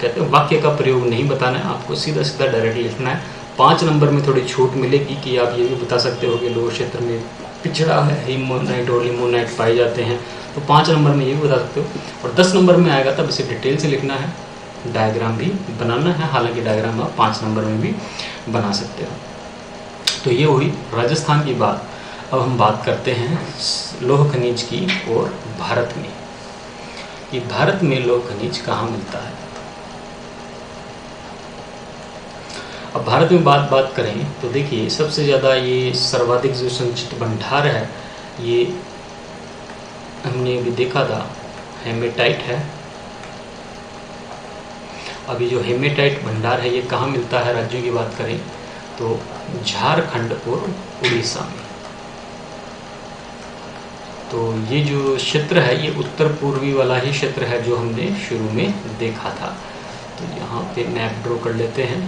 कहते हैं वाक्य का प्रयोग नहीं बताना है, आपको सीधा सीधा डायरेक्ट लिखना है। 5 नंबर में थोड़ी छूट मिलेगी कि आप ये भी बता सकते हो कि लौह क्षेत्र में पिछड़ा है, हिमोनाइट और लिमोनाइट पाए जाते हैं, तो 5 नंबर में ये भी बता सकते हो। और 10 नंबर में आएगा तब इसे डिटेल से लिखना है, डायग्राम भी बनाना है। हालांकि डायग्राम आप 5 नंबर में भी बना सकते हो। तो ये हुई राजस्थान की बात। अब हम बात करते हैं लौह खनिज की और भारत में, कि भारत में लौह खनिज कहाँ मिलता है। अब भारत में बात करें तो देखिए, सबसे ज़्यादा ये सर्वाधिक जो संचित भंडार है, ये हमने अभी देखा था, हेमेटाइट है। अभी जो हेमेटाइट भंडार है ये कहाँ मिलता है, राज्यों की बात करें तो झारखंड और उड़ीसा में। तो ये जो क्षेत्र है ये उत्तर पूर्वी वाला ही क्षेत्र है जो हमने शुरू में देखा था। तो यहाँ पे मैप ड्रॉ कर लेते हैं।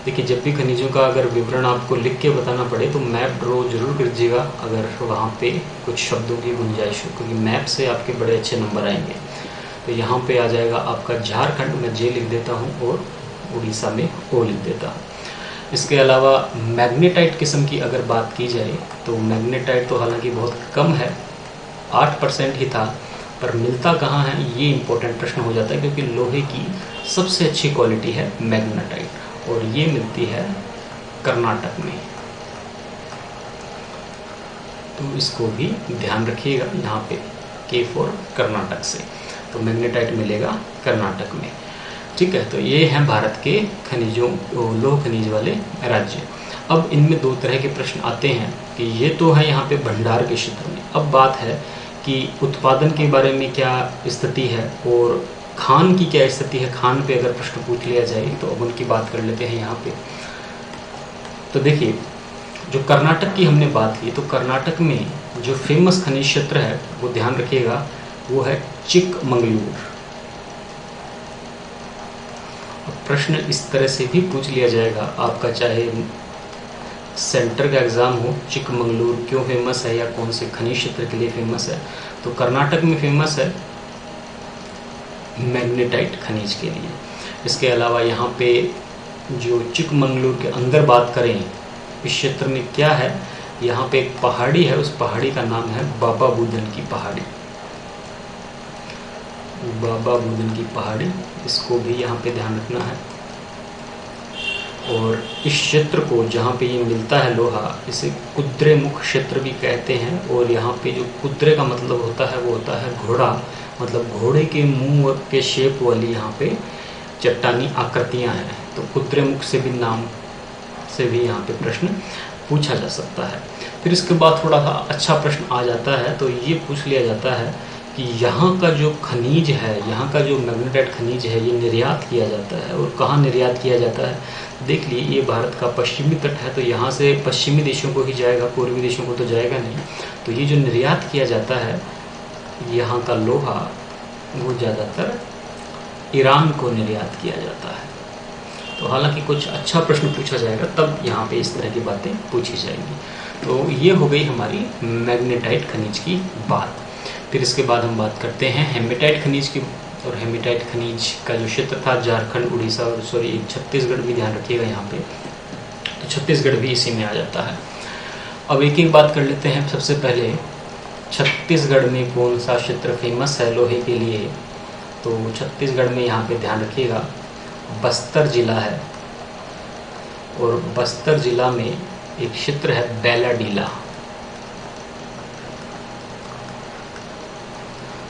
देखिए, जब भी खनिजों का अगर विवरण आपको लिख के बताना पड़े तो मैप ड्रॉ जरूर कीजिएगा अगर वहाँ पे कुछ शब्दों की गुंजाइश हो, क्योंकि मैप से आपके बड़े अच्छे नंबर आएंगे। तो यहाँ पे आ जाएगा आपका झारखंड में जे लिख देता हूँ और उड़ीसा में ओ लिख देता हूँ। इसके अलावा मैग्नेटाइट किस्म की अगर बात की जाए तो मैग्नेटाइट तो हालांकि बहुत कम है, 8% ही था, पर मिलता कहाँ है ये इम्पोर्टेंट प्रश्न हो जाता है, क्योंकि लोहे की सबसे अच्छी क्वालिटी है मैग्नेटाइट और ये मिलती है कर्नाटक में। तो इसको भी ध्यान रखिएगा, यहाँ पे K4 कर्नाटक से, तो मैग्नेटाइट मिलेगा कर्नाटक में। ठीक है, तो ये हैं भारत के खनिजों, लौह खनिज वाले राज्य। अब इनमें दो तरह के प्रश्न आते हैं कि ये तो है यहाँ पे भंडार के क्षेत्र में। अब बात है कि उत्पादन के बारे में क्या स्थिति है और खान की क्या स्थिति है। खान पे अगर प्रश्न पूछ लिया जाए तो अब उनकी बात कर लेते हैं यहाँ पे। तो देखिए, जो कर्नाटक की हमने बात की, तो कर्नाटक में जो फेमस खनिज क्षेत्र है वो ध्यान रखिएगा, वो है चिकमंगलूर। प्रश्न इस तरह से भी पूछ लिया जाएगा आपका, चाहे सेंटर का एग्ज़ाम हो, चिकमंगलूर क्यों फेमस है या कौन से खनिज क्षेत्र के लिए फेमस है। तो कर्नाटक में फेमस है मैग्नेटाइट खनिज के लिए। इसके अलावा यहाँ पे जो चिकमंगलूर के अंदर बात करें, इस क्षेत्र में क्या है, यहाँ पे एक पहाड़ी है, उस पहाड़ी का नाम है बाबा बुदन की पहाड़ी। बाबा बुदन की पहाड़ी, इसको भी यहाँ पे ध्यान रखना है। और इस क्षेत्र को जहाँ पे ये मिलता है लोहा, इसे कुद्रेमुख क्षेत्र भी कहते हैं। और यहाँ पे जो कुद्रे का मतलब होता है वो होता है घोड़ा, मतलब घोड़े के मुंह के शेप वाली यहाँ पे चट्टानी आकृतियाँ हैं। तो कुद्रेमुख से भी नाम से भी यहाँ पे प्रश्न पूछा जा सकता है। फिर इसके बाद थोड़ा सा अच्छा प्रश्न आ जाता है, तो ये पूछ लिया जाता है कि यहाँ का जो खनिज है, यहाँ का जो मैग्नेटाइट खनिज है, ये निर्यात किया जाता है। और कहाँ निर्यात किया जाता है, देख लिए, ये भारत का पश्चिमी तट है, तो यहाँ से पश्चिमी देशों को ही जाएगा, पूर्वी देशों को तो जाएगा नहीं। तो ये जो निर्यात किया जाता है यहाँ का लोहा, वो ज़्यादातर ईरान को निर्यात किया जाता है। तो हालांकि कुछ अच्छा प्रश्न पूछा जाएगा तब यहाँ पे इस तरह की बातें पूछी जाएंगी। तो ये हो गई हमारी मैग्नेटाइट खनिज की बात। फिर इसके बाद हम बात करते हैं हेमेटाइट खनिज की। और हेमेटाइट खनिज का जो क्षेत्र था झारखंड, उड़ीसा और छत्तीसगढ़ भी ध्यान रखिएगा यहाँ पे, तो छत्तीसगढ़ भी इसी में आ जाता है। अब एक एक बात कर लेते हैं। सबसे पहले छत्तीसगढ़ में कौन सा क्षेत्र फेमस है लोहे के लिए, तो छत्तीसगढ़ में यहाँ पे ध्यान रखिएगा बस्तर जिला है। और बस्तर जिला में एक क्षेत्र है बैलाडीला,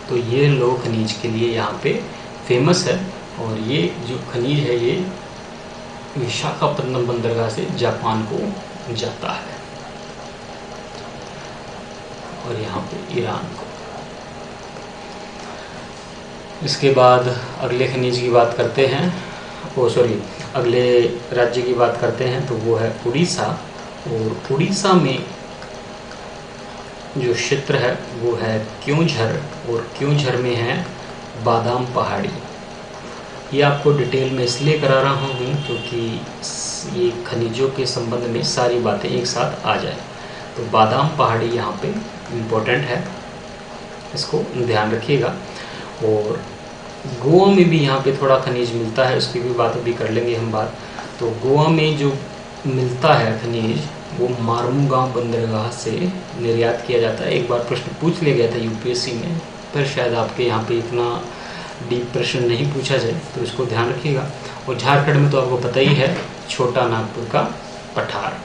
तो ये लौह खनिज के लिए यहाँ पे फेमस है। और ये जो खनिज है ये विशाखापट्टनम बंदरगाह से जापान को जाता है और यहाँ पे ईरान को। इसके बाद अगले खनिज की बात करते हैं, अगले राज्य की बात करते हैं, तो वो है उड़ीसा। और उड़ीसा में जो क्षेत्र है वो है क्योंझर। और क्योंझर में है बादाम पहाड़ी। ये आपको डिटेल में इसलिए करा रहा हूँ क्योंकि ये खनिजों के संबंध में सारी बातें एक साथ आ जाए। तो बादाम पहाड़ी यहाँ पे इम्पोर्टेंट है, इसको ध्यान रखिएगा। और गोवा में भी यहाँ पे थोड़ा खनिज मिलता है, उसकी भी बात अभी कर लेंगे हम बात। तो गोवा में जो मिलता है खनिज वो मार्मुगांव बंदरगाह से निर्यात किया जाता है। एक बार प्रश्न पूछ लिया गया था यूपीएससी में, पर शायद आपके यहाँ पे इतना डीप प्रश्न नहीं पूछा जाए, तो इसको ध्यान रखिएगा। और झारखंड में तो आपको पता ही है छोटा नागपुर का पठार,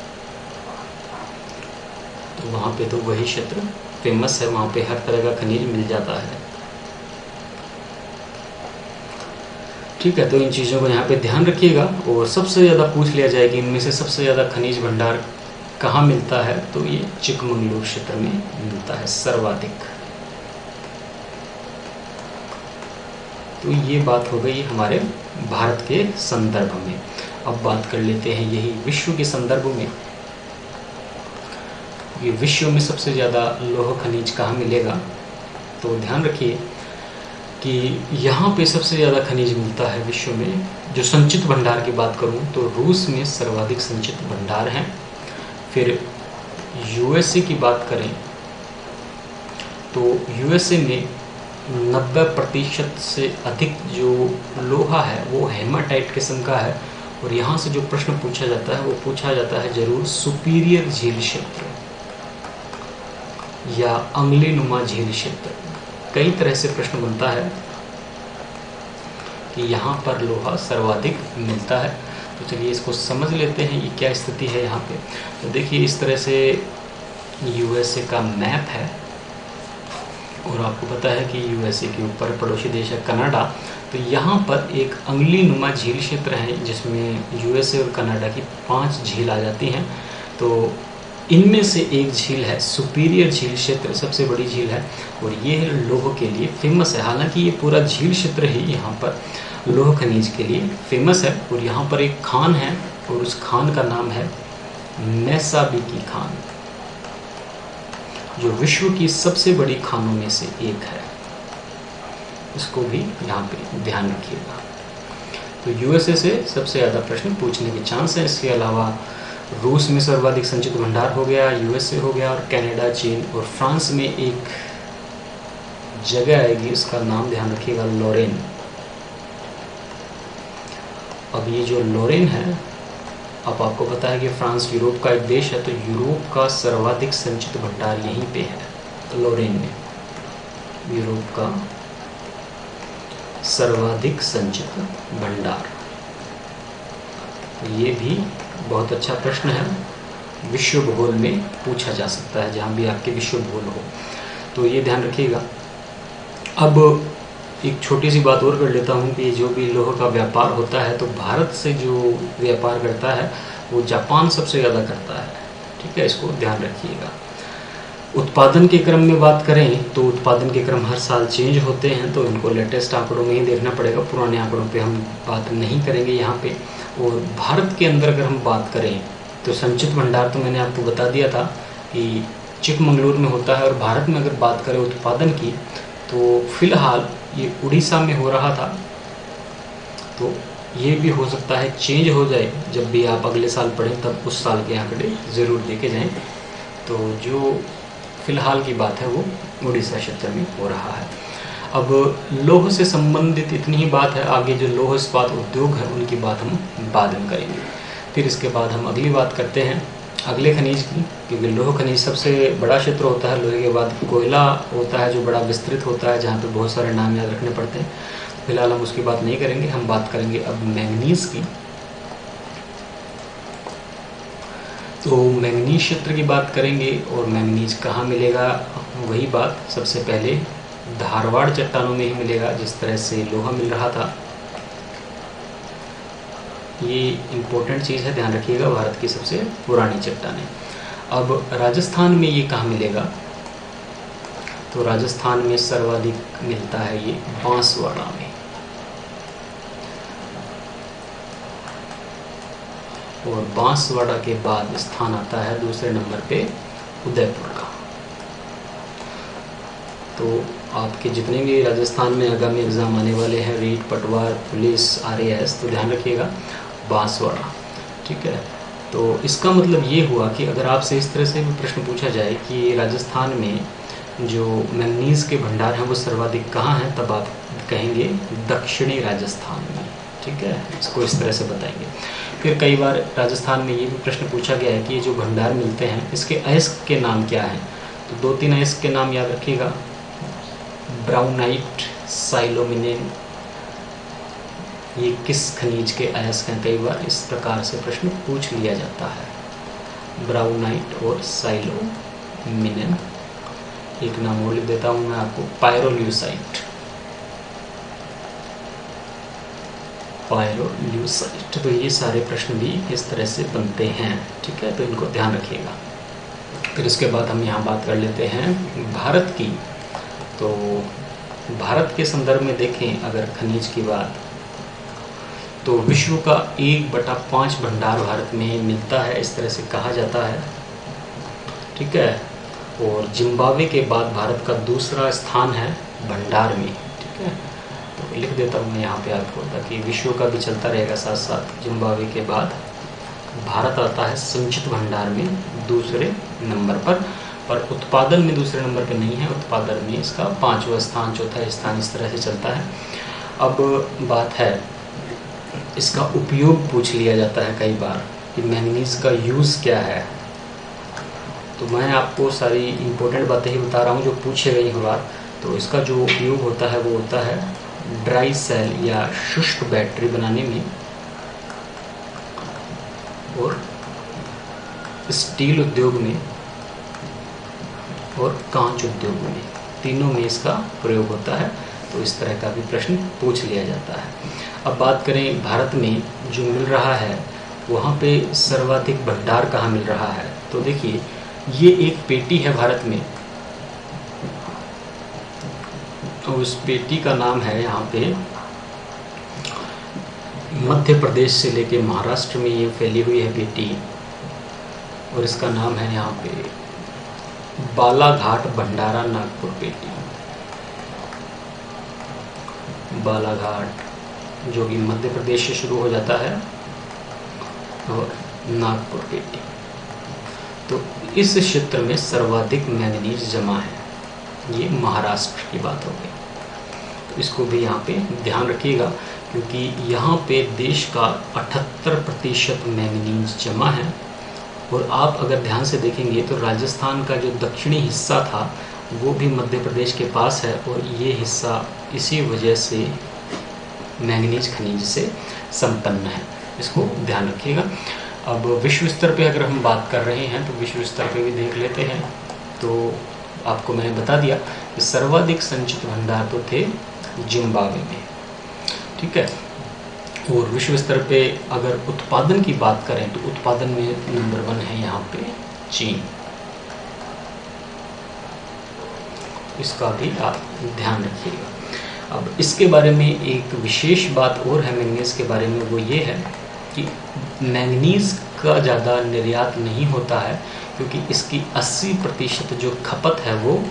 तो वहाँ पे तो वही क्षेत्र फेमस है, वहाँ पे हर तरह का खनिज मिल जाता है। ठीक है, तो इन चीज़ों को यहाँ पे ध्यान रखिएगा। और सबसे ज़्यादा पूछ लिया जाए कि इनमें से सबसे ज़्यादा खनिज भंडार कहाँ मिलता है, तो ये चिकमंगलूर क्षेत्र में मिलता है सर्वाधिक। तो ये बात हो गई हमारे भारत के संदर्भ में। अब बात कर लेते हैं यही विश्व के संदर्भ में। ये विश्व में सबसे ज़्यादा लौह खनिज कहाँ मिलेगा, तो ध्यान रखिए कि यहाँ पे सबसे ज़्यादा खनिज मिलता है विश्व में। जो संचित भंडार की बात करूँ तो रूस में सर्वाधिक संचित भंडार हैं। फिर यूएसए की बात करें तो यूएसए में 90% से अधिक जो लोहा है वो हेमाटाइट किस्म का है। और यहाँ से जो प्रश्न पूछा जाता है वो पूछा जाता है जरूर सुपीरियर झील क्षेत्र या अंगुलीनुमा झील क्षेत्र। कई तरह से प्रश्न बनता है कि यहाँ पर लोहा सर्वाधिक मिलता है। तो चलिए इसको समझ लेते हैं ये क्या स्थिति है यहाँ पे। तो देखिए इस तरह से यूएसए का मैप है और आपको पता है कि यूएसए के ऊपर पड़ोसी देश है कनाडा, तो यहाँ पर एक अंगुली नुमा झील क्षेत्र है जिसमें यूएसए और कनाडा की 5 झील आ जाती हैं। तो इनमें से एक झील है सुपीरियर झील क्षेत्र, सबसे बड़ी झील है और ये लौह के लिए फेमस है। हालांकि ये पूरा झील क्षेत्र ही यहाँ पर लौह खनिज के लिए फेमस है। और यहाँ पर एक खान है और उस खान का नाम है मैसाबीकी खान, जो विश्व की सबसे बड़ी खानों में से एक है। इसको भी यहाँ पे ध्यान रखिएगा। तो यूएसए से सबसे ज़्यादा प्रश्न पूछने के चांस है। इसके अलावा रूस में सर्वाधिक संचित भंडार हो गया, यूएसए हो गया, और कनाडा, चीन और फ्रांस में एक जगह आएगी, उसका नाम ध्यान रखिएगा, लोरेन। अब ये जो लोरेन है, अब आपको पता है कि फ्रांस यूरोप का एक देश है, तो यूरोप का सर्वाधिक संचित भंडार यहीं पे है, लोरेन में। यूरोप का सर्वाधिक संचित भंडार, ये भी बहुत अच्छा प्रश्न है, विश्व भूगोल में पूछा जा सकता है, जहाँ भी आपके विश्व भूगोल हो, तो ये ध्यान रखिएगा। अब एक छोटी सी बात और कर लेता हूँ कि जो भी लौह का व्यापार होता है, तो भारत से जो व्यापार करता है वो जापान सबसे ज़्यादा करता है। ठीक है, इसको ध्यान रखिएगा। उत्पादन के क्रम में बात करें तो उत्पादन के क्रम हर साल चेंज होते हैं, तो इनको लेटेस्ट आंकड़ों में ही देखना पड़ेगा, पुराने आंकड़ों पे हम बात नहीं करेंगे यहाँ पे। और भारत के अंदर अगर हम बात करें तो संचित भंडार तो मैंने आपको बता दिया था कि चिकमंगलुरु में होता है। और भारत में अगर बात करें उत्पादन की, तो फिलहाल ये उड़ीसा में हो रहा था, तो ये भी हो सकता है चेंज हो जाए। जब भी आप अगले साल पढ़ें तब उस साल के आंकड़े ज़रूर देखे जाएं। तो जो फिलहाल की बात है वो उड़ीसा क्षेत्र में हो रहा है। अब लौह से संबंधित इतनी ही बात है, आगे जो लौह इस्पात उद्योग है उनकी बात हम बाद में करेंगे। फिर इसके बाद हम अगली बात करते हैं अगले खनिज की, क्योंकि लौह खनिज सबसे बड़ा क्षेत्र होता है। लोहे के बाद कोयला होता है जो बड़ा विस्तृत होता है, जहाँ पे बहुत सारे नाम याद रखने पड़ते हैं। फिलहाल हम उसकी बात नहीं करेंगे, हम बात करेंगे अब मैंगनीज की। तो मैंगनीज क्षेत्र की बात करेंगे, और मैंगनीज कहाँ मिलेगा, वही बात, सबसे पहले धारवाड़ चट्टानों में ही मिलेगा, जिस तरह से लोहा मिल रहा था। ये इम्पोर्टेंट चीज़ है, ध्यान रखिएगा, भारत की सबसे पुरानी चट्टानें। अब राजस्थान में ये कहाँ मिलेगा, तो राजस्थान में सर्वाधिक मिलता है ये बांसवाड़ा में, और बांसवाड़ा के बाद स्थान आता है दूसरे नंबर पे उदयपुर का। तो आपके जितने भी राजस्थान में आगामी एग्ज़ाम आने वाले हैं, रीट, पटवार, पुलिस, RAS, तो ध्यान रखिएगा बांसवाड़ा। ठीक है, तो इसका मतलब ये हुआ कि अगर आपसे इस तरह से भी प्रश्न पूछा जाए कि राजस्थान में जो मैंगनीज़ के भंडार हैं वो सर्वाधिक कहाँ हैं, तब आप कहेंगे दक्षिणी राजस्थान में। ठीक है, इसको इस तरह से बताएंगे। फिर कई बार राजस्थान में ये भी प्रश्न पूछा गया है कि ये जो भंडार मिलते हैं इसके अयस्क के नाम क्या हैं, तो 2-3 अयस्क के नाम याद रखिएगा, ब्राउनाइट, साइलोमिनेन। ये किस खनिज के अयस्क हैं, कई बार इस प्रकार से प्रश्न पूछ लिया जाता है, ब्राउनाइट और साइलोमिनेन। एक नाम और लिख देता हूँ मैं आपको, पायरोल्यूसाइट। पायरोल्यूसाइट। तो ये सारे प्रश्न भी इस तरह से बनते हैं। ठीक है, तो इनको ध्यान रखिएगा। फिर इसके बाद हम यहाँ बात कर लेते हैं भारत की। तो भारत के संदर्भ में देखें अगर खनिज की बात, तो विश्व का 1/5 भंडार भारत में मिलता है, इस तरह से कहा जाता है। ठीक है, और जिम्बाब्वे के बाद भारत का दूसरा स्थान है भंडार में। ठीक है, तो लिख देता हूँ मैं यहाँ पे आपको, ताकि विश्व का भी चलता रहेगा साथ साथ। जिम्बाब्वे के बाद भारत आता है संचित भंडार में दूसरे नंबर पर उत्पादन में दूसरे नंबर पे नहीं है, उत्पादन में इसका 5वां स्थान, चौथा स्थान, इस तरह से चलता है। अब बात है इसका उपयोग पूछ लिया जाता है कई बार कि मैंगनीज का यूज़ क्या है। तो मैं आपको सारी इम्पोर्टेंट बातें ही बता रहा हूँ जो पूछे गई हर बार। तो इसका जो उपयोग होता है वो होता है ड्राई सेल या शुष्क बैटरी बनाने में, और स्टील उद्योग में, और कांच उद्योग में। तीनों में इसका प्रयोग होता है। तो इस तरह का भी प्रश्न पूछ लिया जाता है। अब बात करें भारत में जो मिल रहा है वहाँ पे सर्वाधिक भंडार कहाँ मिल रहा है। तो देखिए ये एक पेटी है भारत में, और उस पेटी का नाम है यहाँ पे मध्य प्रदेश से लेके महाराष्ट्र में ये फैली हुई है पेटी, और इसका नाम है यहाँ पे बालाघाट भंडारा नागपुर पेटी। बालाघाट जो कि मध्य प्रदेश से शुरू हो जाता है, और नागपुर पेटी। तो इस क्षेत्र में सर्वाधिक मैंगनीज जमा है, ये महाराष्ट्र की बात हो गई। तो इसको भी यहाँ पे ध्यान रखिएगा, क्योंकि यहाँ पे देश का 78% मैंगनीज जमा है। और आप अगर ध्यान से देखेंगे तो राजस्थान का जो दक्षिणी हिस्सा था वो भी मध्य प्रदेश के पास है, और ये हिस्सा इसी वजह से मैंगनीज खनिज से संपन्न है। इसको ध्यान रखिएगा। अब विश्व स्तर पे अगर हम बात कर रहे हैं तो विश्व स्तर पे भी देख लेते हैं। तो आपको मैंने बता दिया कि सर्वाधिक संचित भंडार तो थे जिम्बाब्वे में, ठीक है। और विश्व स्तर पे अगर उत्पादन की बात करें तो उत्पादन में नंबर 1 है यहाँ पे चीन। इसका भी आप ध्यान रखिएगा। अब इसके बारे में एक विशेष बात और है मैंगनीज के बारे में, वो ये है कि मैंगनीज का ज़्यादा निर्यात नहीं होता है, क्योंकि इसकी 80% जो खपत है वो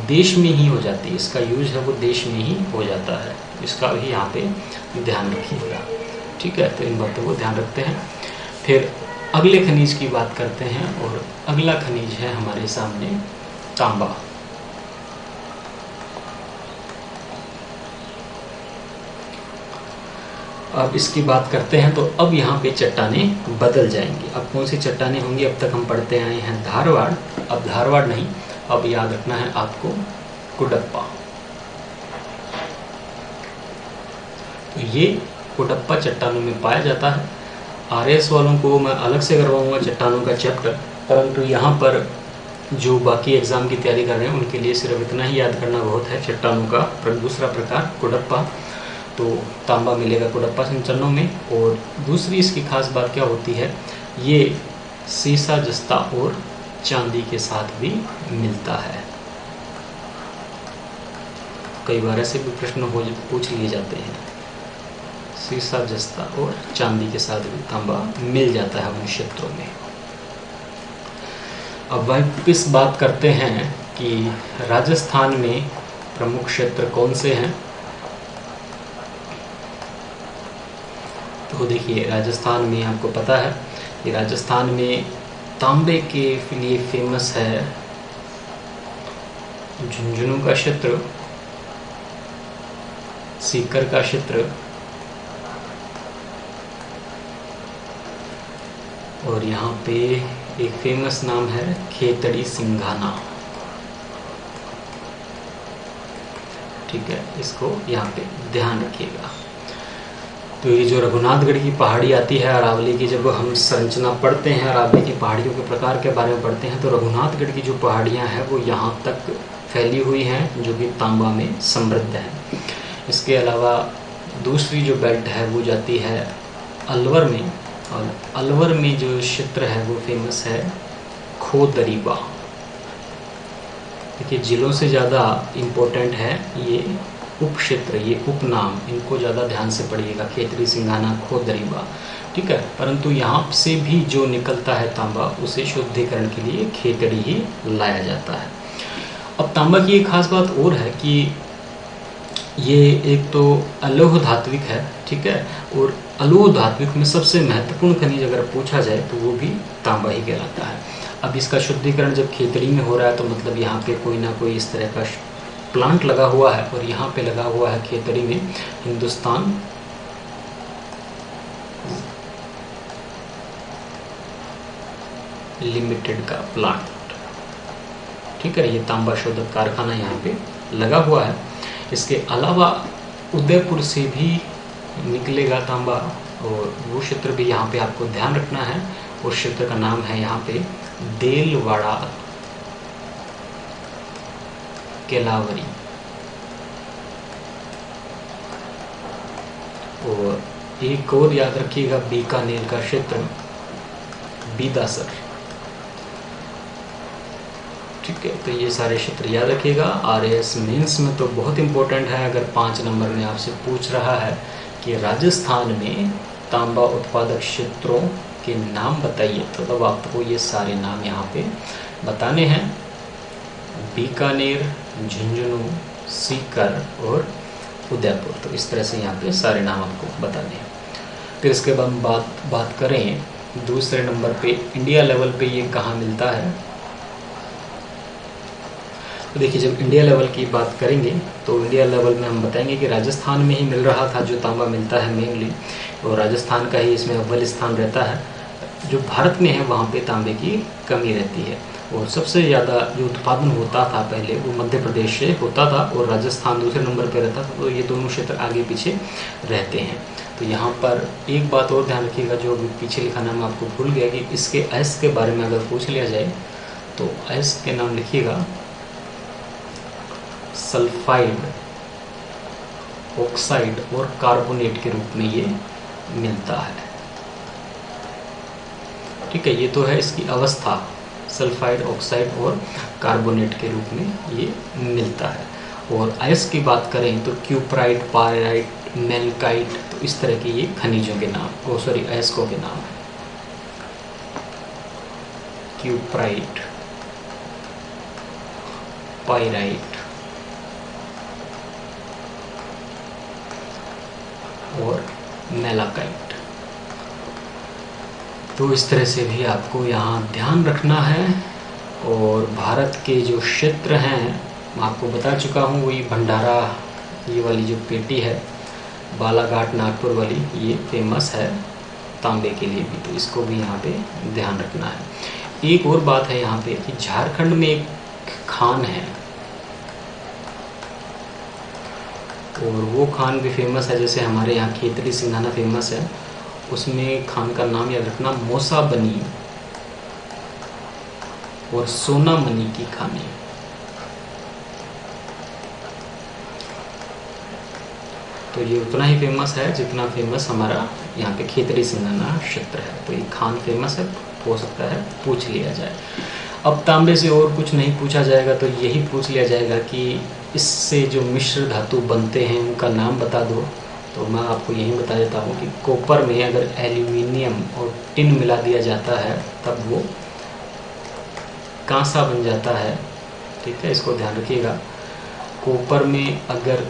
देश में ही हो जाती है। इसका यूज है वो देश में ही हो जाता है। इसका भी यहाँ पे ध्यान रखिएगा, ठीक है। तो इन बातों को ध्यान रखते हैं। फिर अगले खनिज की बात करते हैं, और अगला खनिज है हमारे सामने तांबा। अब इसकी बात करते हैं तो अब यहाँ पे चट्टानें बदल जाएंगी। अब कौन सी चट्टानें होंगी? अब तक हम पढ़ते आए हैं धारवाड़, अब धारवाड़ नहीं, अब याद रखना है आपको कुडप्पा। तो ये कुडप्पा चट्टानों में पाया जाता है। आरएस वालों को मैं अलग से करवाऊंगा चट्टानों का चैप्टर, परंतु यहाँ पर जो बाकी एग्जाम की तैयारी कर रहे हैं उनके लिए सिर्फ इतना ही याद करना बहुत है। चट्टानों का दूसरा प्रकार कुडप्पा, तो तांबा मिलेगा कुडप्पा चट्टानों में। और दूसरी इसकी खास बात क्या होती है, ये सीसा जस्ता और चांदी के साथ भी मिलता है। कई बार ऐसे भी प्रश्न पूछ लिए जाते हैं, सीसा जस्ता और चांदी के साथ भी तांबा मिल जाता है उन क्षेत्रों में। अब वापस बात करते हैं कि राजस्थान में प्रमुख क्षेत्र कौन से हैं। तो देखिए राजस्थान में आपको पता है कि राजस्थान में तांबे के लिए फेमस है झुंझुनू का क्षेत्र, सीकर का क्षेत्र, और यहाँ पे एक फेमस नाम है खेतड़ी सिंघाना, ठीक है। इसको यहाँ पे ध्यान रखिएगा। तो ये जो रघुनाथगढ़ की पहाड़ी आती है अरावली की, जब हम संरचना पढ़ते हैं अरावली की पहाड़ियों के प्रकार के बारे में पढ़ते हैं, तो रघुनाथगढ़ की जो पहाड़ियाँ हैं वो यहाँ तक फैली हुई हैं, जो कि तांबा में समृद्ध है। इसके अलावा दूसरी जो बेल्ट है वो जाती है अलवर में, और अलवर में जो क्षेत्र है वो फेमस है खोदरीबा। देखिए जिलों से ज़्यादा इम्पोर्टेंट है ये उप क्षेत्र, ये उपनाम, इनको ज़्यादा ध्यान से पढ़िएगा, खेतड़ी सिंघाना खोदरीबा, ठीक है। परंतु यहाँ से भी जो निकलता है तांबा, उसे शुद्धिकरण के लिए खेतड़ी ही लाया जाता है। अब तांबा की एक खास बात और है कि ये एक तो अलोह धात्विक है, ठीक है, और अलोह धात्विक में सबसे महत्वपूर्ण खनिज अगर पूछा जाए तो वो भी तांबा ही कहलाता है। अब इसका शुद्धिकरण जब खेतड़ी में हो रहा है तो मतलब यहाँ पे कोई ना कोई इस तरह का प्लांट लगा हुआ है, और यहाँ पे लगा हुआ है खेतड़ी में हिंदुस्तान लिमिटेड का प्लांट, ठीक है। ये तांबा शोधक कारखाना यहाँ पे लगा हुआ है। इसके अलावा उदयपुर से भी निकलेगा तांबा, और वो क्षेत्र भी यहाँ पे आपको ध्यान रखना है। उस क्षेत्र का नाम है यहाँ पे देलवाड़ा, केलावरी। और एक और याद रखिएगा, बीकानेर का क्षेत्र बीदासर। ठीक है, तो ये सारे क्षेत्र याद रखिएगा। आरएएस मेंस में तो बहुत इंपॉर्टेंट है। अगर 5 नंबर में आपसे पूछ रहा है कि राजस्थान में तांबा उत्पादक क्षेत्रों के नाम बताइए, तो तब आपको ये सारे नाम यहाँ पे बताने हैं। बीकानेर, झुंझुनू, सीकर और उदयपुर। तो इस तरह से यहाँ पे सारे नाम आपको बताने हैं। फिर इसके बाद हम बात करें दूसरे नंबर पे, इंडिया लेवल पे ये कहाँ मिलता है। तो देखिए, जब इंडिया लेवल की बात करेंगे तो इंडिया लेवल में हम बताएंगे कि राजस्थान में ही मिल रहा था जो तांबा मिलता है मेनली, और राजस्थान का ही इसमें अव्वल स्थान रहता है। जो भारत में है वहाँ पे तांबे की कमी रहती है, और सबसे ज़्यादा जो उत्पादन होता था पहले वो मध्य प्रदेश से होता था, और राजस्थान दूसरे नंबर पर रहता था। तो ये दोनों क्षेत्र आगे पीछे रहते हैं। तो यहाँ पर एक बात और ध्यान रखिएगा, जो पीछे लिखा नाम आपको भूल गया, कि इसके अयस्क के बारे में अगर पूछ लिया जाए तो अयस्क के नाम लिखिएगा सल्फाइड, ऑक्साइड और कार्बोनेट के रूप में ये मिलता है। ठीक है, ये तो है इसकी अवस्था, सल्फाइड, ऑक्साइड और कार्बोनेट के रूप में ये मिलता है। और अयस्क की बात करें तो क्यूप्राइट, पायराइट, मेल्काइट, तो इस तरह के ये खनिजों के नाम, अयस्कों के नाम है। क्यूप्राइट, पायराइट और मेलाकाइट। तो इस तरह से भी आपको यहाँ ध्यान रखना है। और भारत के जो क्षेत्र हैं मैं आपको बता चुका हूँ, वही भंडारा, ये वाली जो पेटी है बालाघाट नागपुर वाली, ये फेमस है तांबे के लिए भी, तो इसको भी यहाँ पे ध्यान रखना है। एक और बात है यहाँ पे कि झारखंड में एक खान है, और वो खान भी फेमस है। जैसे हमारे यहाँ खेतरी सिंघाना फेमस है, उसमें खान का नाम याद रखना, मोसा बनी और सोना मनी की खानी। तो ये उतना ही फेमस है जितना फेमस हमारा यहाँ पे खेतरी सिंघाना क्षेत्र है। तो ये खान फेमस है, हो सकता है पूछ लिया जाए। अब तांबे से और कुछ नहीं पूछा जाएगा, तो यही पूछ लिया जाएगा कि इससे जो मिश्र धातु बनते हैं उनका नाम बता दो। तो मैं आपको यही बता देता हूँ कि कॉपर में अगर एल्यूमिनियम और टिन मिला दिया जाता है तब वो कांसा बन जाता है। ठीक है, इसको ध्यान रखिएगा। कॉपर में अगर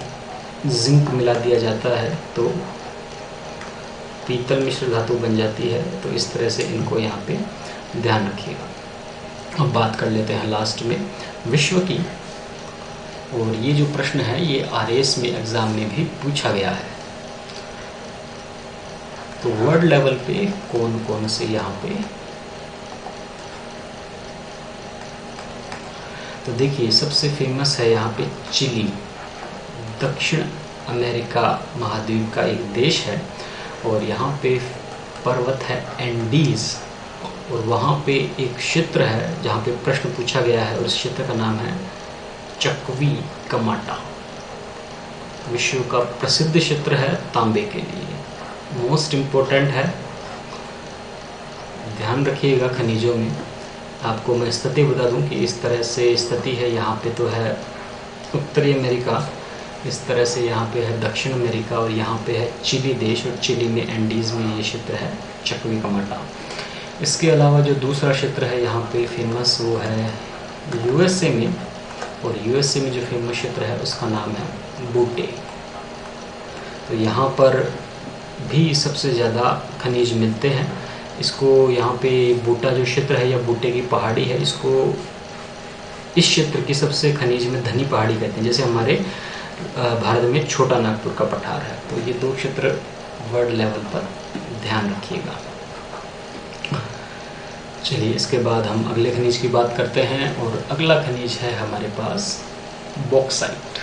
जिंक मिला दिया जाता है तो पीतल मिश्र धातु बन जाती है। तो इस तरह से इनको यहाँ पे ध्यान रखिएगा। अब बात कर लेते हैं लास्ट में विश्व की, और ये जो प्रश्न है ये आरएएस में एग्जाम में भी पूछा गया है। तो वर्ल्ड लेवल पे कौन कौन से यहाँ पे, तो देखिए सबसे फेमस है यहाँ पे चिली, दक्षिण अमेरिका महाद्वीप का एक देश है, और यहाँ पे पर्वत है एंडीज, और वहाँ पे एक क्षेत्र है जहाँ पे प्रश्न पूछा गया है, और इस क्षेत्र का नाम है चकवी कमाटा। विश्व का प्रसिद्ध क्षेत्र है तांबे के लिए, मोस्ट इम्पोर्टेंट है, ध्यान रखिएगा। खनिजों में आपको मैं स्थिति बता दूं कि इस तरह से स्थिति है। यहाँ पे तो है उत्तरी अमेरिका, इस तरह से यहाँ पे है दक्षिण अमेरिका, और यहाँ पे है चिली देश, और चिली में एंडीज़ में ये क्षेत्र है चकवी कमाटा। इसके अलावा जो दूसरा क्षेत्र है यहाँ पे फेमस वो है यूएसए में, और यूएसए में जो फेमस क्षेत्र है उसका नाम है बूटे। तो यहाँ पर भी सबसे ज़्यादा खनिज मिलते हैं। इसको यहाँ पे बूटा जो क्षेत्र है या बूटे की पहाड़ी है, इसको इस क्षेत्र की सबसे खनिज में धनी पहाड़ी कहते हैं। जैसे हमारे भारत में छोटा नागपुर का पठार है। तो ये दो क्षेत्र वर्ल्ड लेवल पर ध्यान रखिएगा। चलिए इसके बाद हम अगले खनिज की बात करते हैं, और अगला खनिज है हमारे पास बॉक्साइट।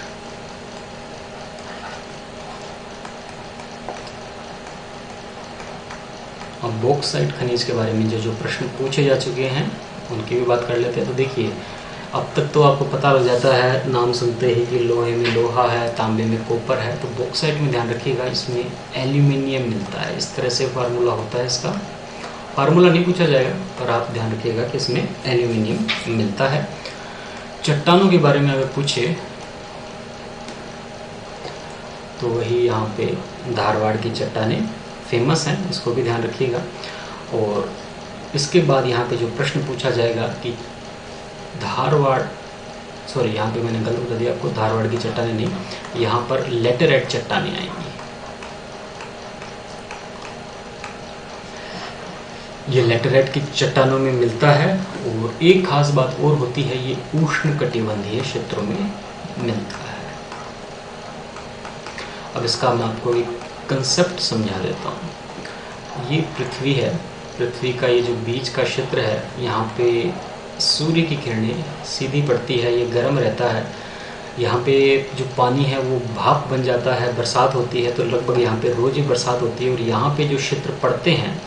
अब बॉक्साइट खनिज के बारे में जो प्रश्न पूछे जा चुके हैं उनकी भी बात कर लेते हैं। तो देखिए अब तक तो आपको पता लग जाता है नाम सुनते ही कि लोहे में लोहा है, तांबे में कॉपर है। तो बॉक्साइट में ध्यान रखिएगा इसमें एल्यूमिनियम मिलता है। इस तरह से फार्मूला होता है इसका। फार्मूला नहीं पूछा जाएगा पर आप ध्यान रखिएगा कि इसमें एल्यूमिनियम मिलता है। चट्टानों के बारे में अगर पूछे तो वही यहाँ पे धारवाड़ की चट्टानें फेमस हैं, इसको भी ध्यान रखिएगा। और इसके बाद यहाँ पे जो प्रश्न पूछा जाएगा कि यहाँ पे मैंने गलत बता दिया आपको, धारवाड़ की चट्टानें नहीं, यहाँ पर लेटराइट चट्टानें आएंगी। ये लेटराइट की चट्टानों में मिलता है। और एक खास बात और होती है, ये उष्णकटिबंधीय क्षेत्रों में मिलता है। अब इसका मैं आपको एक कंसेप्ट समझा देता हूँ। ये पृथ्वी है, पृथ्वी का ये जो बीच का क्षेत्र है, यहाँ पे सूर्य की किरणें सीधी पड़ती है, ये गर्म रहता है। यहाँ पे जो पानी है वो भाप बन जाता है, बरसात होती है तो लगभग यहाँ पे रोज़ ही बरसात होती है। और यहाँ पे जो क्षेत्र पड़ते हैं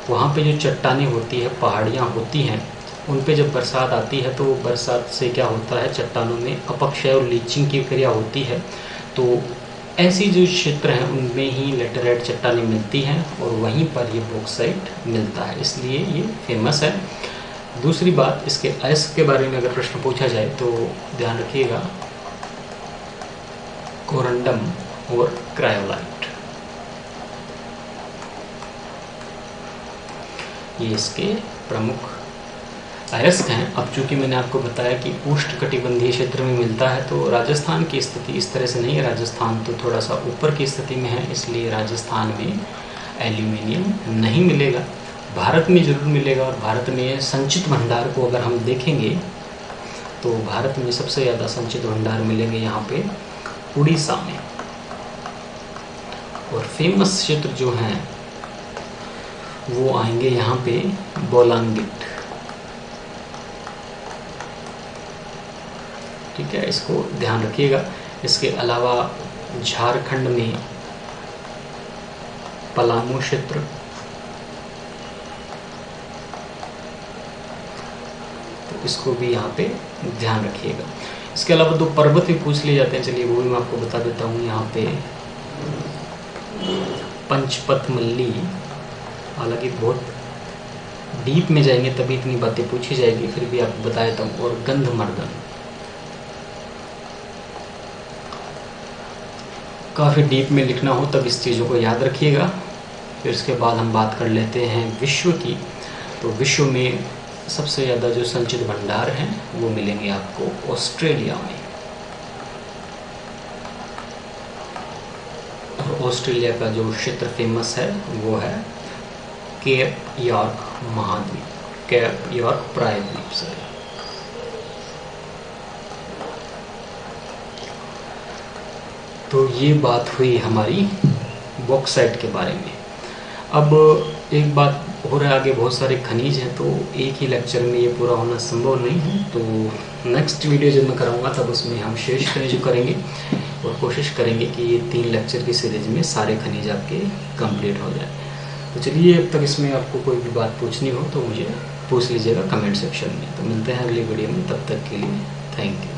वहाँ पे जो चट्टानें होती है, पहाड़ियाँ होती हैं, उन पे जब बरसात आती है तो बरसात से क्या होता है, चट्टानों में अपक्षय और लीचिंग की क्रिया होती है। तो ऐसी जो क्षेत्र हैं उनमें ही लेटराइट चट्टानें मिलती हैं और वहीं पर ये बॉक्साइट मिलता है, इसलिए ये फेमस है। दूसरी बात, इसके अयस्क के बारे में अगर प्रश्न पूछा जाए तो ध्यान रखिएगा कोरंडम और क्रायोलाइट, ये इसके प्रमुख अयस्क हैं। अब चूंकि मैंने आपको बताया कि उष्णकटिबंधीय क्षेत्र में मिलता है तो राजस्थान की स्थिति इस तरह से नहीं है, राजस्थान तो थोड़ा सा ऊपर की स्थिति में है, इसलिए राजस्थान में एल्यूमिनियम नहीं मिलेगा। भारत में ज़रूर मिलेगा। और भारत में संचित भंडार को अगर हम देखेंगे तो भारत में सबसे ज़्यादा संचित भंडार मिलेंगे यहाँ पे उड़ीसा में। और फेमस क्षेत्र जो हैं वो आएंगे यहाँ पे बोलांगिट, ठीक है, इसको ध्यान रखिएगा। इसके अलावा झारखंड में पलामू क्षेत्र, तो इसको भी यहाँ पे ध्यान रखिएगा। इसके अलावा 2 पर्वत भी पूछ लिए जाते हैं, चलिए वो भी मैं आपको बता देता हूँ। यहाँ पे पंचपतमल्ली, हालांकि बहुत डीप में जाएंगे तभी इतनी बातें पूछी जाएगी, फिर भी आपको बता देता हूँ। और गंधमर्दन, काफ़ी डीप में लिखना हो तब इस चीज़ों को याद रखिएगा। फिर इसके बाद हम बात कर लेते हैं विश्व की। तो विश्व में सबसे ज़्यादा जो संचित भंडार हैं वो मिलेंगे आपको ऑस्ट्रेलिया में। और ऑस्ट्रेलिया का जो क्षेत्र फेमस है वो है केप यॉर्क महाद्वीप, केप यॉर्क प्रायद्वीप से। तो ये बात हुई हमारी बॉक्साइट के बारे में। अब एक बात हो रहा है, आगे बहुत सारे खनिज हैं तो एक ही लेक्चर में ये पूरा होना संभव नहीं है। तो नेक्स्ट वीडियो जब मैं कराऊंगा तब उसमें हम शेष खनिज करेंगे और कोशिश करेंगे कि ये 3 लेक्चर की सीरीज में सारे खनिज आपके कंप्लीट हो जाए। तो चलिए, अब तक इसमें आपको कोई भी बात पूछनी हो तो मुझे पूछ लीजिएगा कमेंट सेक्शन में। तो मिलते हैं अगली वीडियो में, तब तक के लिए थैंक यू।